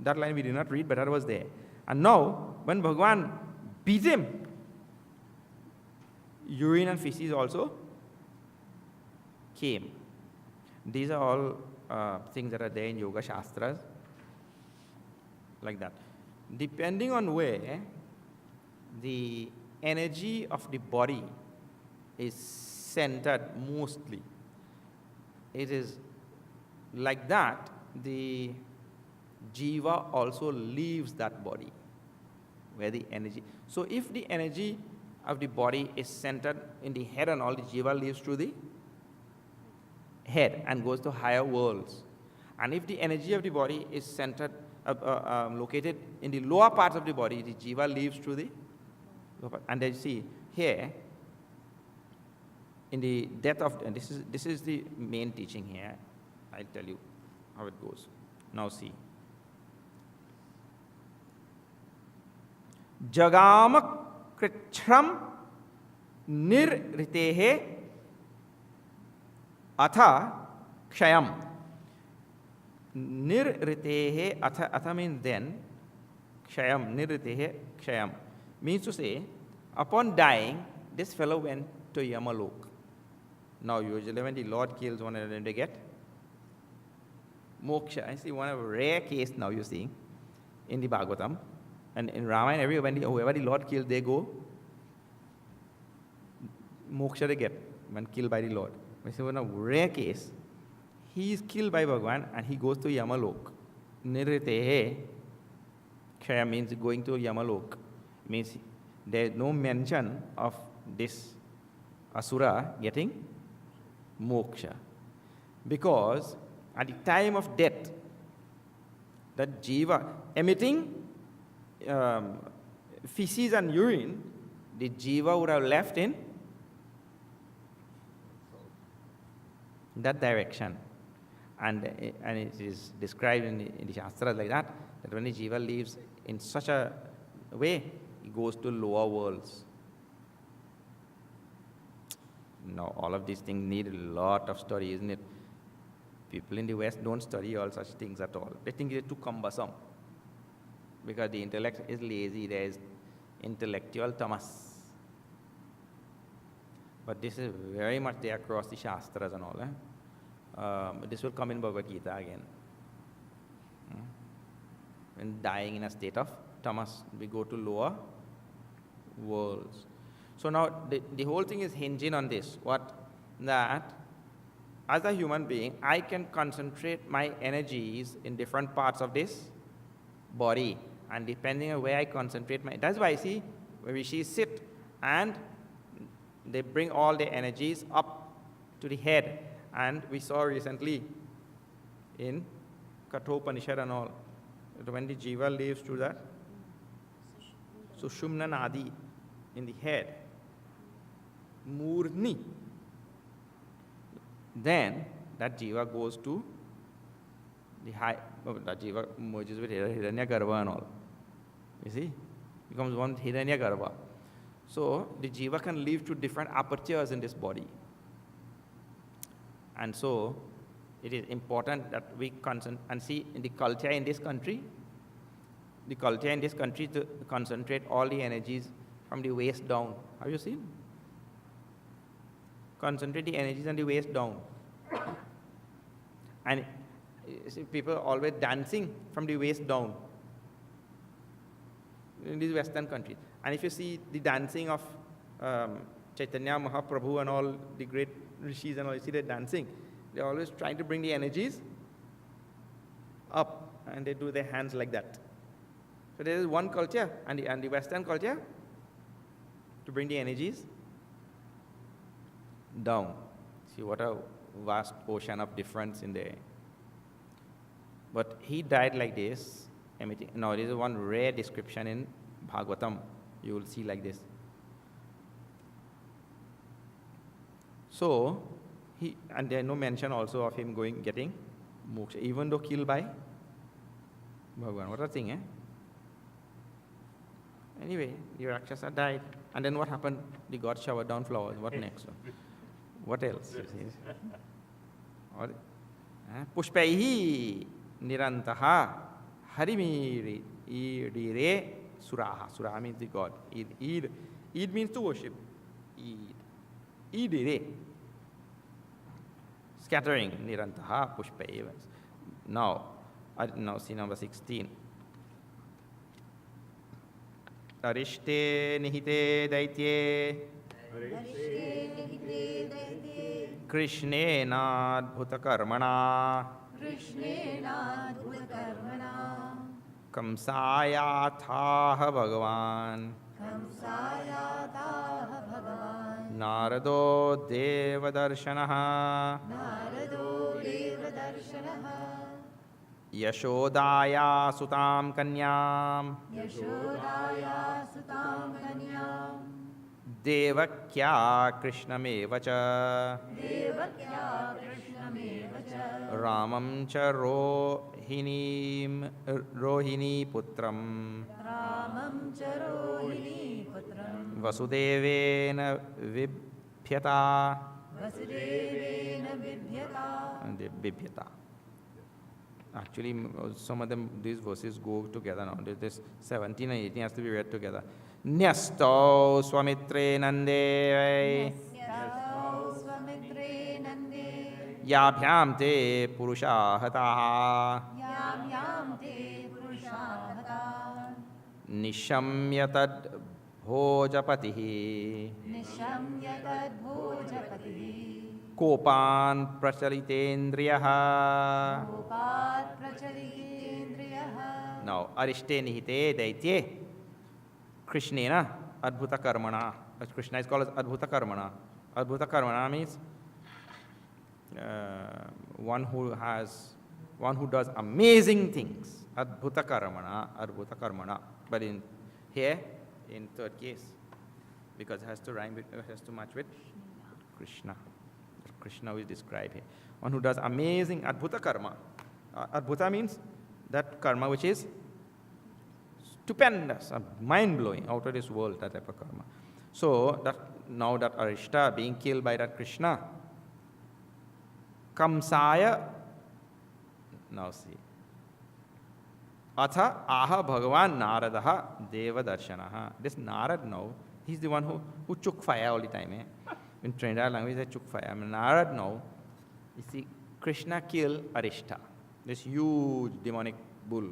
That line we did not read, but that was there. And now, when Bhagavan beat him, urine and feces also came. These are all things that are there in Yoga Shastras, like that. Depending on where the energy of the body is centered mostly, it is like that the jiva also leaves that body, where the energy. So if the energy of the body is centered in the head and all, the jiva leaves through the head and goes to higher worlds. And if the energy of the body is centered, located in the lower parts of the body, the jiva leaves through the lower part. And then you see here, in the death of, and this is the main teaching here. I'll tell you how it goes. Now see. Jagama krichram nirritehe atha kshayam. Nirritehe atha means then, kshayam, nirritehe kshayam. Means to say, upon dying, this fellow went to Yamalok. Now usually when the Lord kills one of them, they get moksha. I see one of a rare case now you see in the Bhagavatam. And in Ramayana, whoever the Lord kills, they go moksha they get when killed by the Lord. This is one of a rare case. He is killed by Bhagavan and he goes to Yamalok. Nirritehe kshaya means going to Yamalok. Means there is no mention of this asura getting moksha. Because at the time of death, that jiva emitting feces and urine, the jiva would have left in that direction. And it is described in the Shastras like that when the jiva leaves in such a way, it goes to lower worlds. Now, all of these things need a lot of study, isn't it? People in the West don't study all such things at all. They think it's too cumbersome because the intellect is lazy. There is intellectual tamas. But this is very much there across the Shastras and all. This will come in Bhagavad Gita again. When dying in a state of tamas, we go to lower worlds. So now the whole thing is hinging on this, that as a human being, I can concentrate my energies in different parts of this body, and depending on where I concentrate that's why I see where rishis sit and they bring all their energies up to the head, and we saw recently in Kathopanishad and all, that when the jiva lives through that Sushumna Nadi in the head, Murni, then that jiva goes to the high, that jiva merges with Hiranyagarbha and all. You see? Becomes one Hiranyagarbha. So the jiva can live through different apertures in this body. And so it is important that we concentrate and see in the culture in this country, to concentrate all the energies from the waist down. Have you seen? Concentrate the energies on the waist down. And you see, people are always dancing from the waist down in these Western countries. And if you see the dancing of Chaitanya Mahaprabhu and all the great rishis and all, you see they're dancing. They're always trying to bring the energies up, and they do their hands like that. So there is one culture, and the Western culture, to bring the energies down. See what a vast ocean of difference in there. But he died like this. Now, this is one rare description in Bhagavatam. You will see like this. So, and there is no mention also of him getting moksha, even though killed by Bhagavan. What a thing, eh? Anyway, the Rakshasa died. And then what happened? The gods showered down flowers. What next? What else? Pushpaihi nirantaha harimiri idire suraha. Suraha means the god. Id means to worship. Idire. Scattering nirantaha pushpaihi. Now see number 16. Arishte nihite daitye Krishnenadbhutakarmana Kamsayathaha Bhagavan Narado Devadarshanaha Yashodaya Sutam Kanyam Devakya Krishnamevacha Ramam cha Rohini Putram Vasudevena Vibhyata Vibhyata. Actually, some of these verses go together now. This 17 and 18 has to be read together. Nyasto swamitre nande Yabhyam te purusha hataha Nishamyatad bhojapatihi Kopan prachalitendriyaha. Now, Arishte nihite daitye Krishnena adbhuta karmana. Krishna is called as adbhuta karmana. Adbhuta karmana means one who does amazing things. Adbhuta karmana. But in third case, because it has to rhyme with, it has to match with Krishna. Krishna is described here. One who does amazing adbhuta karma. Adbhuta means that karma which is stupendous, mind-blowing, out of this world, that type of karma. So, now that Arishta being killed by that Krishna, Kamsaya Now see. Atha aha Bhagavan Naradaha Deva Darshanaha. This Narad now, he's the one who took fire all the time. Eh? In Trinidad language, they took fire. I mean, Narad now, you see, Krishna killed Arishta, this huge demonic bull.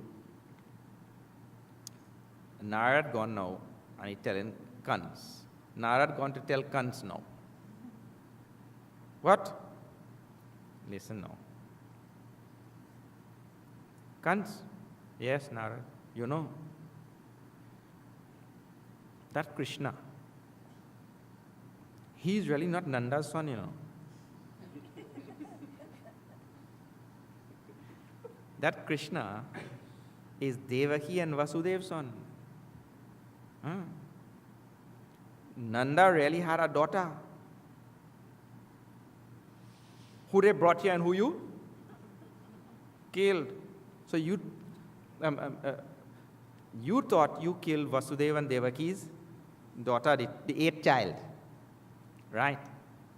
Narad gone now, and he telling Kans. Narad gone to tell Kans now. What? Listen now. Kans, yes, Narad, you know that Krishna, he is really not Nanda's son, you know. That Krishna is Devaki and Vasudev's son. Nanda really had a daughter who they brought here and who you killed. So you thought you killed Vasudeva and Devaki's daughter, the eighth child, right?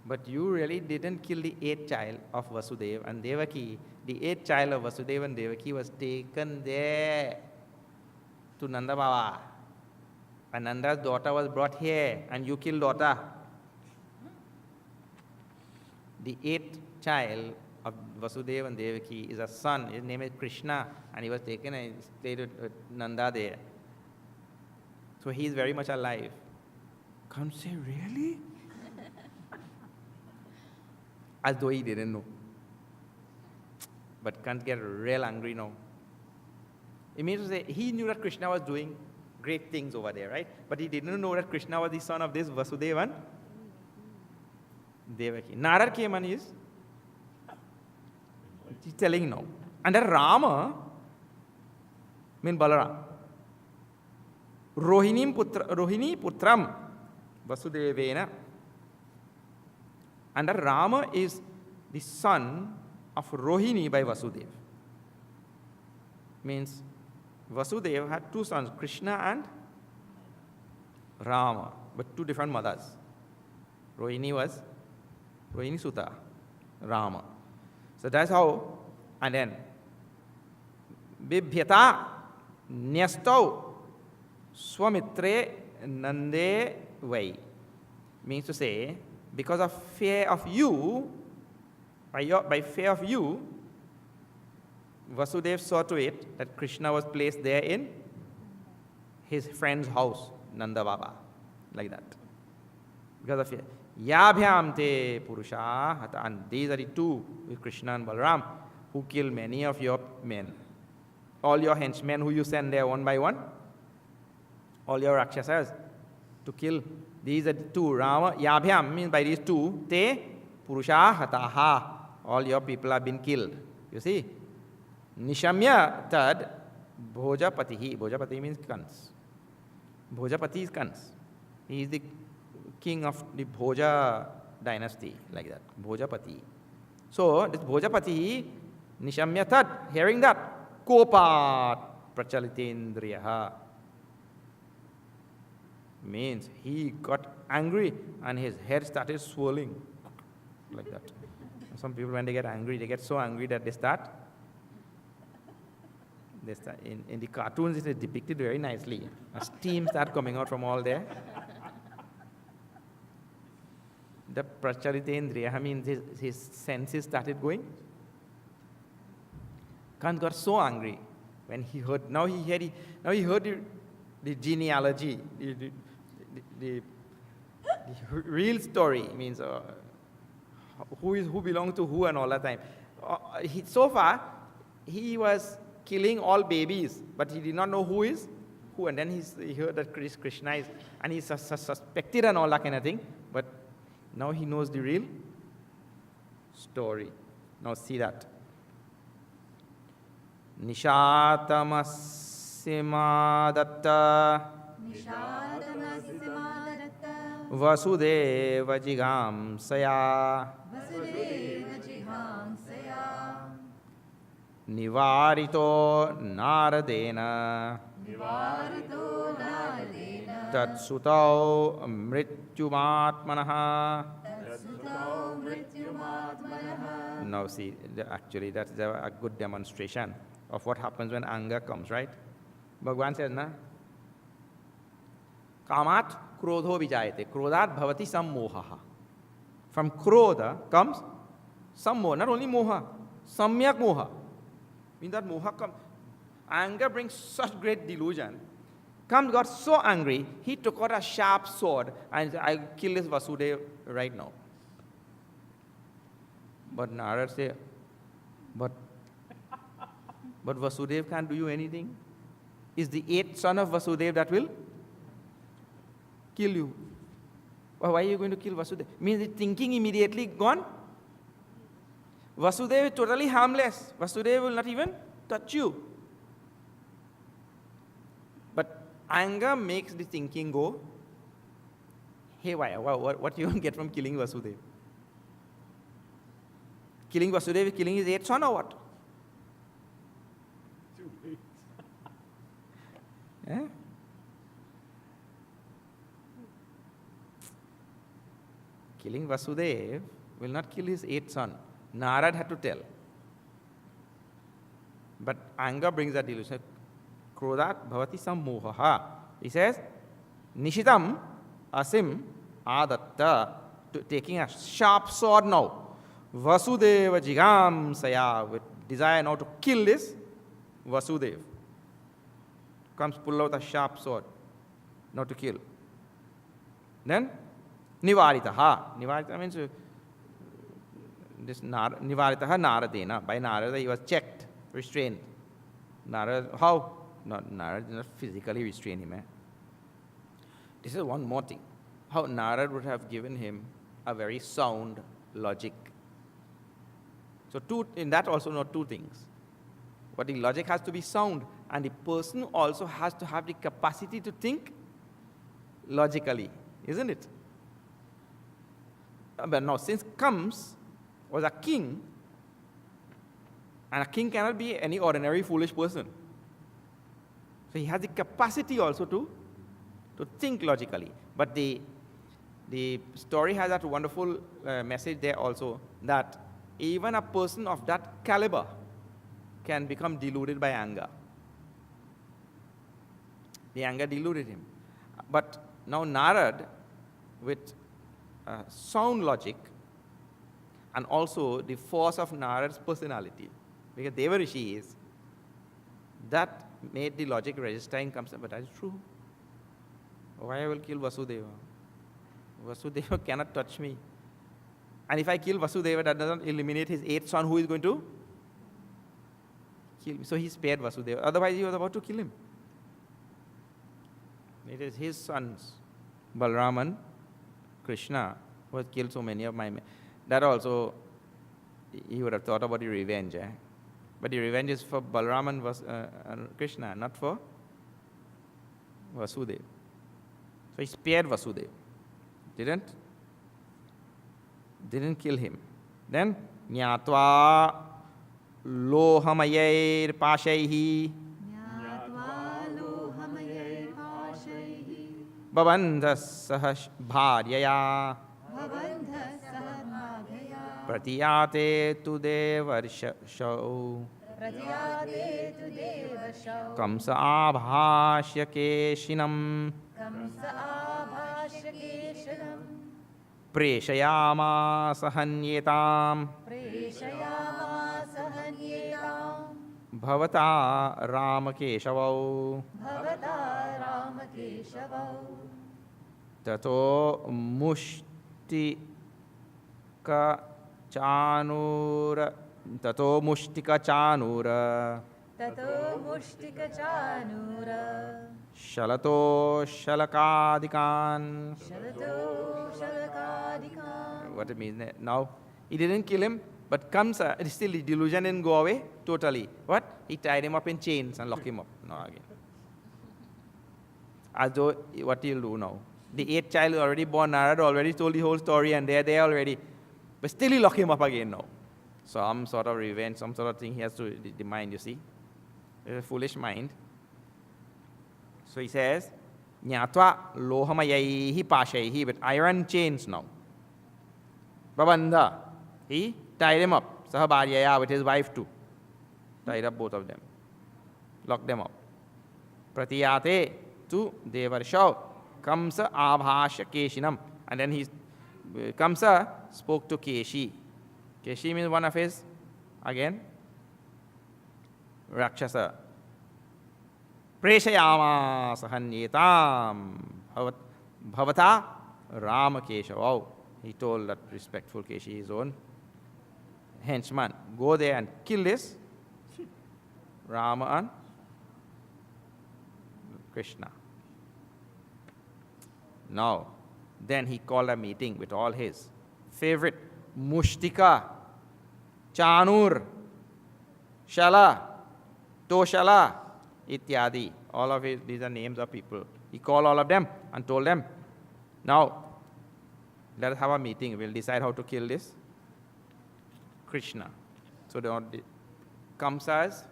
But you really didn't kill the eighth child of Vasudeva and Devaki. The eighth child of Vasudeva and Devaki was taken there to Nanda Baba. And Nanda's daughter was brought here, and you killed daughter. The eighth child of Vasudeva and Devaki is a son. His name is Krishna, and he was taken and stayed with Nanda there. So he is very much alive. Can't say, really? As though he didn't know. But can't get real angry now. It means to say, he knew that Krishna was doing great things over there, right? But he didn't know that Krishna was the son of this Vasudeva and Devaki. Narad came and he's telling now. And that Rama means Balaram. Rohini Putram Vasudevena. And that Rama is the son of Rohini by Vasudeva. Means Vasudeva had two sons, Krishna and Rama, but two different mothers. Rohini was Rohini Sutta, Rama. So that's how, and then Bibhyata Nyastau Swamitre Nande Vai. Means to say, because of fear of you, by fear of you, Vasudeva saw to it that Krishna was placed there in his friend's house, Nanda Baba, like that. Because of fear. Yabhyam te Purusha hata. And these are the two, with Krishna and Balaram, who kill many of your men. All your henchmen who you send there one by one, all your Rakshasas to kill. These are the two. Rama, Yabhyam means by these two, te Purusha hataha. All your people have been killed. You see? Nishamya tad Bhojapatihi. Bhojapati means Kans. Bhojapati is Kans. He is the king of the Bhoja dynasty, like that. Bhojapati. So, this Bhojapati, Nishamya tad, hearing that, Kopat Prachalitendriyaha. Means he got angry and his head started swirling, like that. Some people, when they get angry, they get so angry that they start in the cartoons, it is depicted very nicely. A steam starts coming out from all there. The Prachalitendriya means his senses started going. Kant got so angry when he heard, now he heard the genealogy, the real story, means who belonged to who and all that time. So far, he was killing all babies, but he did not know who is who. And then he heard that Krishna is, and he suspected and all that kind of thing. But now he knows the real story. Now see that. Nishatamasimadata Vasudeva Jigam Saya Nivarito Naradena Tatsutau Mrityumatmanaha Now see, actually that's a good demonstration of what happens when anger comes, right? Bhagwan says, na? Kamat krodho vijayate, krodat bhavati sammohaha. From krodha comes sammoha, not only moha, samyak moha. Means that moha comes. Anger brings such great delusion. Kams got so angry, he took out a sharp sword and said, I'll kill this Vasudeva right now. But Narad said, but Vasudeva can't do you anything. It's the 8th son of Vasudeva that will kill you. Well, why are you going to kill Vasudeva? Means the thinking immediately gone. Vasudeva is totally harmless. Vasudeva will not even touch you. But anger makes the thinking go haywire. What you get from killing Vasudeva? Killing Vasudeva is killing his 8th son or what? Eh? Killing Vasudeva will not kill his 8th son. Narad had to tell. But anger brings that delusion. Krodat bhavati sammohaha. He says, Nishitam asim adatta. Taking a sharp sword now. Vasudeva jigam saya. With desire now to kill this Vasudeva. Comes pull out a sharp sword. Now to kill. Then, nivaritaha. Nivarita means this nivaritaha naradena. By Narada he was checked, restrained. Narada, how? Narada did not physically restrain him. This is one more thing. How Narada would have given him a very sound logic. So in that also not two things. But the logic has to be sound, and the person also has to have the capacity to think logically, isn't it? But now, since Kams was a king, and a king cannot be any ordinary foolish person. So he has the capacity also to think logically. But the story has that wonderful message there also, that even a person of that caliber can become deluded by anger. The anger deluded him. But now Narad, with sound logic, and also the force of Narad's personality, because Devarishi is, that made the logic register in comes, but that is true. Why I will kill Vasudeva? Vasudeva cannot touch me. And if I kill Vasudeva, that doesn't eliminate his 8th son, who is going to kill me. So he spared Vasudeva. Otherwise, he was about to kill him. It is his sons, Balraman, Krishna, who has killed so many of my men. That also, he would have thought about the revenge. But the revenge is for Balraman and Krishna, not for Vasudeva. So he spared Vasudeva. Didn't kill him. Then, Nyatva lohamayair pashaihi babandha sah bharyaya pratiyate tu devarshau kamsa abhashya keshinam preshayama sahanyetam bhavata ramakeshavau tato mushtika chanura shalato shalakadikan. What it means now? He didn't kill him, but Kamsa, still the delusion didn't go away totally. What? He tied him up in chains and locked him up. No, again. As though, what he'll do now? The 8th child is already born, Narada already told the whole story, and they're there already. But still he lock him up again now. Some sort of revenge, some sort of thing he has to, the mind, you see. It's a foolish mind. So he says, Nyatva lohamayaihi pashaihi, with iron chains now. Babandha, he tied him up. Sahabharyaya, with his wife too. Tied up both of them. Locked them up. Pratiyate to Devarshav. Kamsa abhasya keshinam. And then Kamsa spoke to Keshi. Keshi means one of his, again, Rakshasa. Preshayama sahanyetam bhavata Rama Keshav. He told that respectful Keshi, his own henchman, go there and kill this Rama and Krishna. Now, then he called a meeting with all his favorite Mushtika, Chanur, Shala, Toshala, Ityadi. All of these are names of people. He called all of them and told them, now, let us have a meeting. We'll decide how to kill this Krishna. So Kamsa's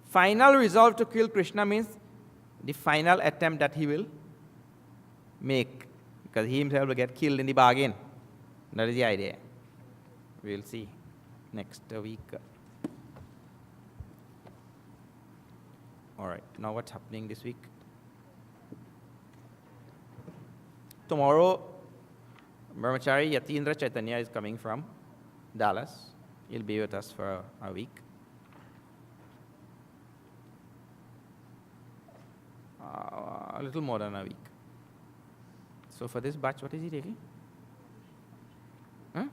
final resolve to kill Krishna means the final attempt that he will make, because he himself will get killed in the bargain. That is the idea. We'll see next week. All right, now what's happening this week? Tomorrow, Brahmachari Yatindra Chaitanya is coming from Dallas. He'll be with us for a week. A little more than a week. So for this batch, what is he taking? Huh?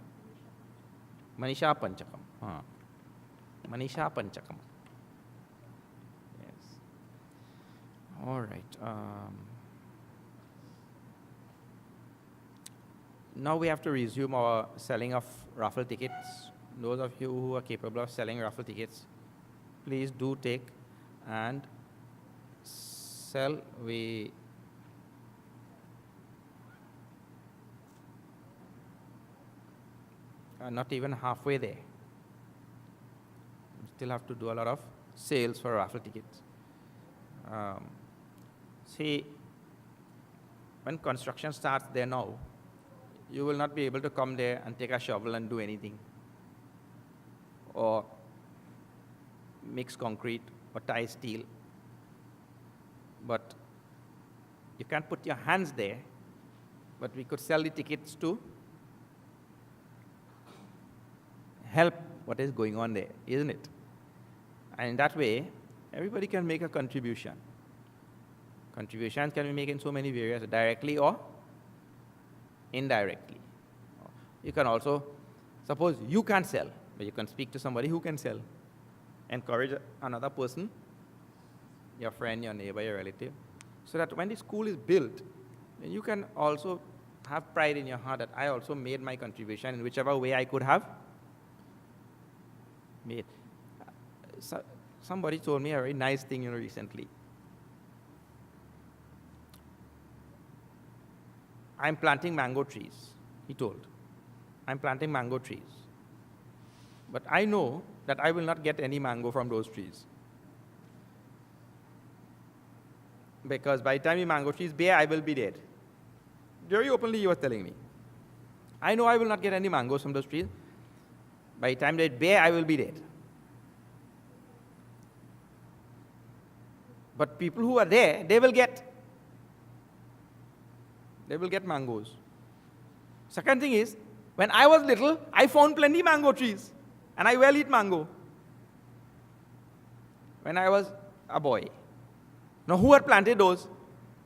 Manisha Panchakam. Manisha Panchakam. Yes. All right. Now we have to resume our selling of raffle tickets. Those of you who are capable of selling raffle tickets, please do take and sell. We are not even halfway there. We still have to do a lot of sales for raffle tickets. See, when construction starts there now, you will not be able to come there and take a shovel and do anything, or mix concrete or tie steel. But you can't put your hands there, but we could sell the tickets to help what is going on there, isn't it? And in that way, everybody can make a contribution. Contributions can be made in so many various, directly or indirectly. You can also, suppose you can't sell, but you can speak to somebody who can sell. Encourage another person, your friend, your neighbor, your relative, so that when the school is built, then you can also have pride in your heart that I also made my contribution in whichever way I could have made. Somebody told me a very nice thing, recently. I'm planting mango trees, he told. I'm planting mango trees. But I know that I will not get any mango from those trees. Because by the time the mango trees bear, I will be dead. Very openly he was telling me. I know I will not get any mangoes from those trees. By the time they bear, I will be dead. But people who are there, they will get mangoes. Second thing is, when I was little, I found plenty mango trees, and I well eat mango. When I was a boy. Now, who had planted those?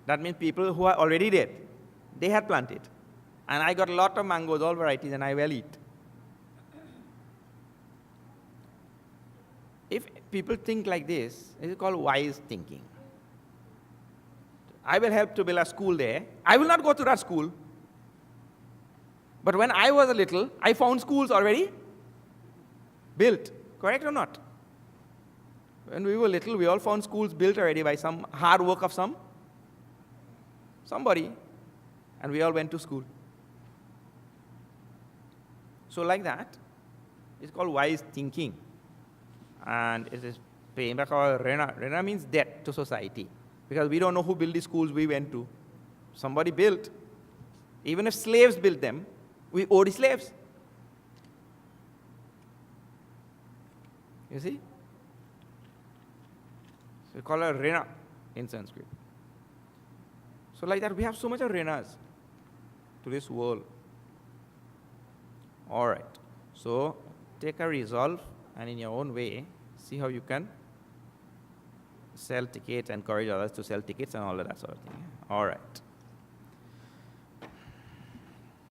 That means people who are already dead. They had planted. And I got a lot of mangoes, all varieties, and I well eat. If people think like this, it is called wise thinking. I will help to build a school there. I will not go to that school. But when I was a little, I found schools already built. Correct or not? When we were little, we all found schools built already by some hard work of somebody. And we all went to school. So like that, it's called wise thinking. And it is paying back our rena. Rena means debt to society. Because we don't know who built the schools we went to. Somebody built. Even if slaves built them, we owe the slaves. You see? So we call her Rena in Sanskrit. So like that, we have so much of Renas to this world. All right. So take a resolve and in your own way, see how you can sell tickets, encourage others to sell tickets and all of that sort of thing. All right.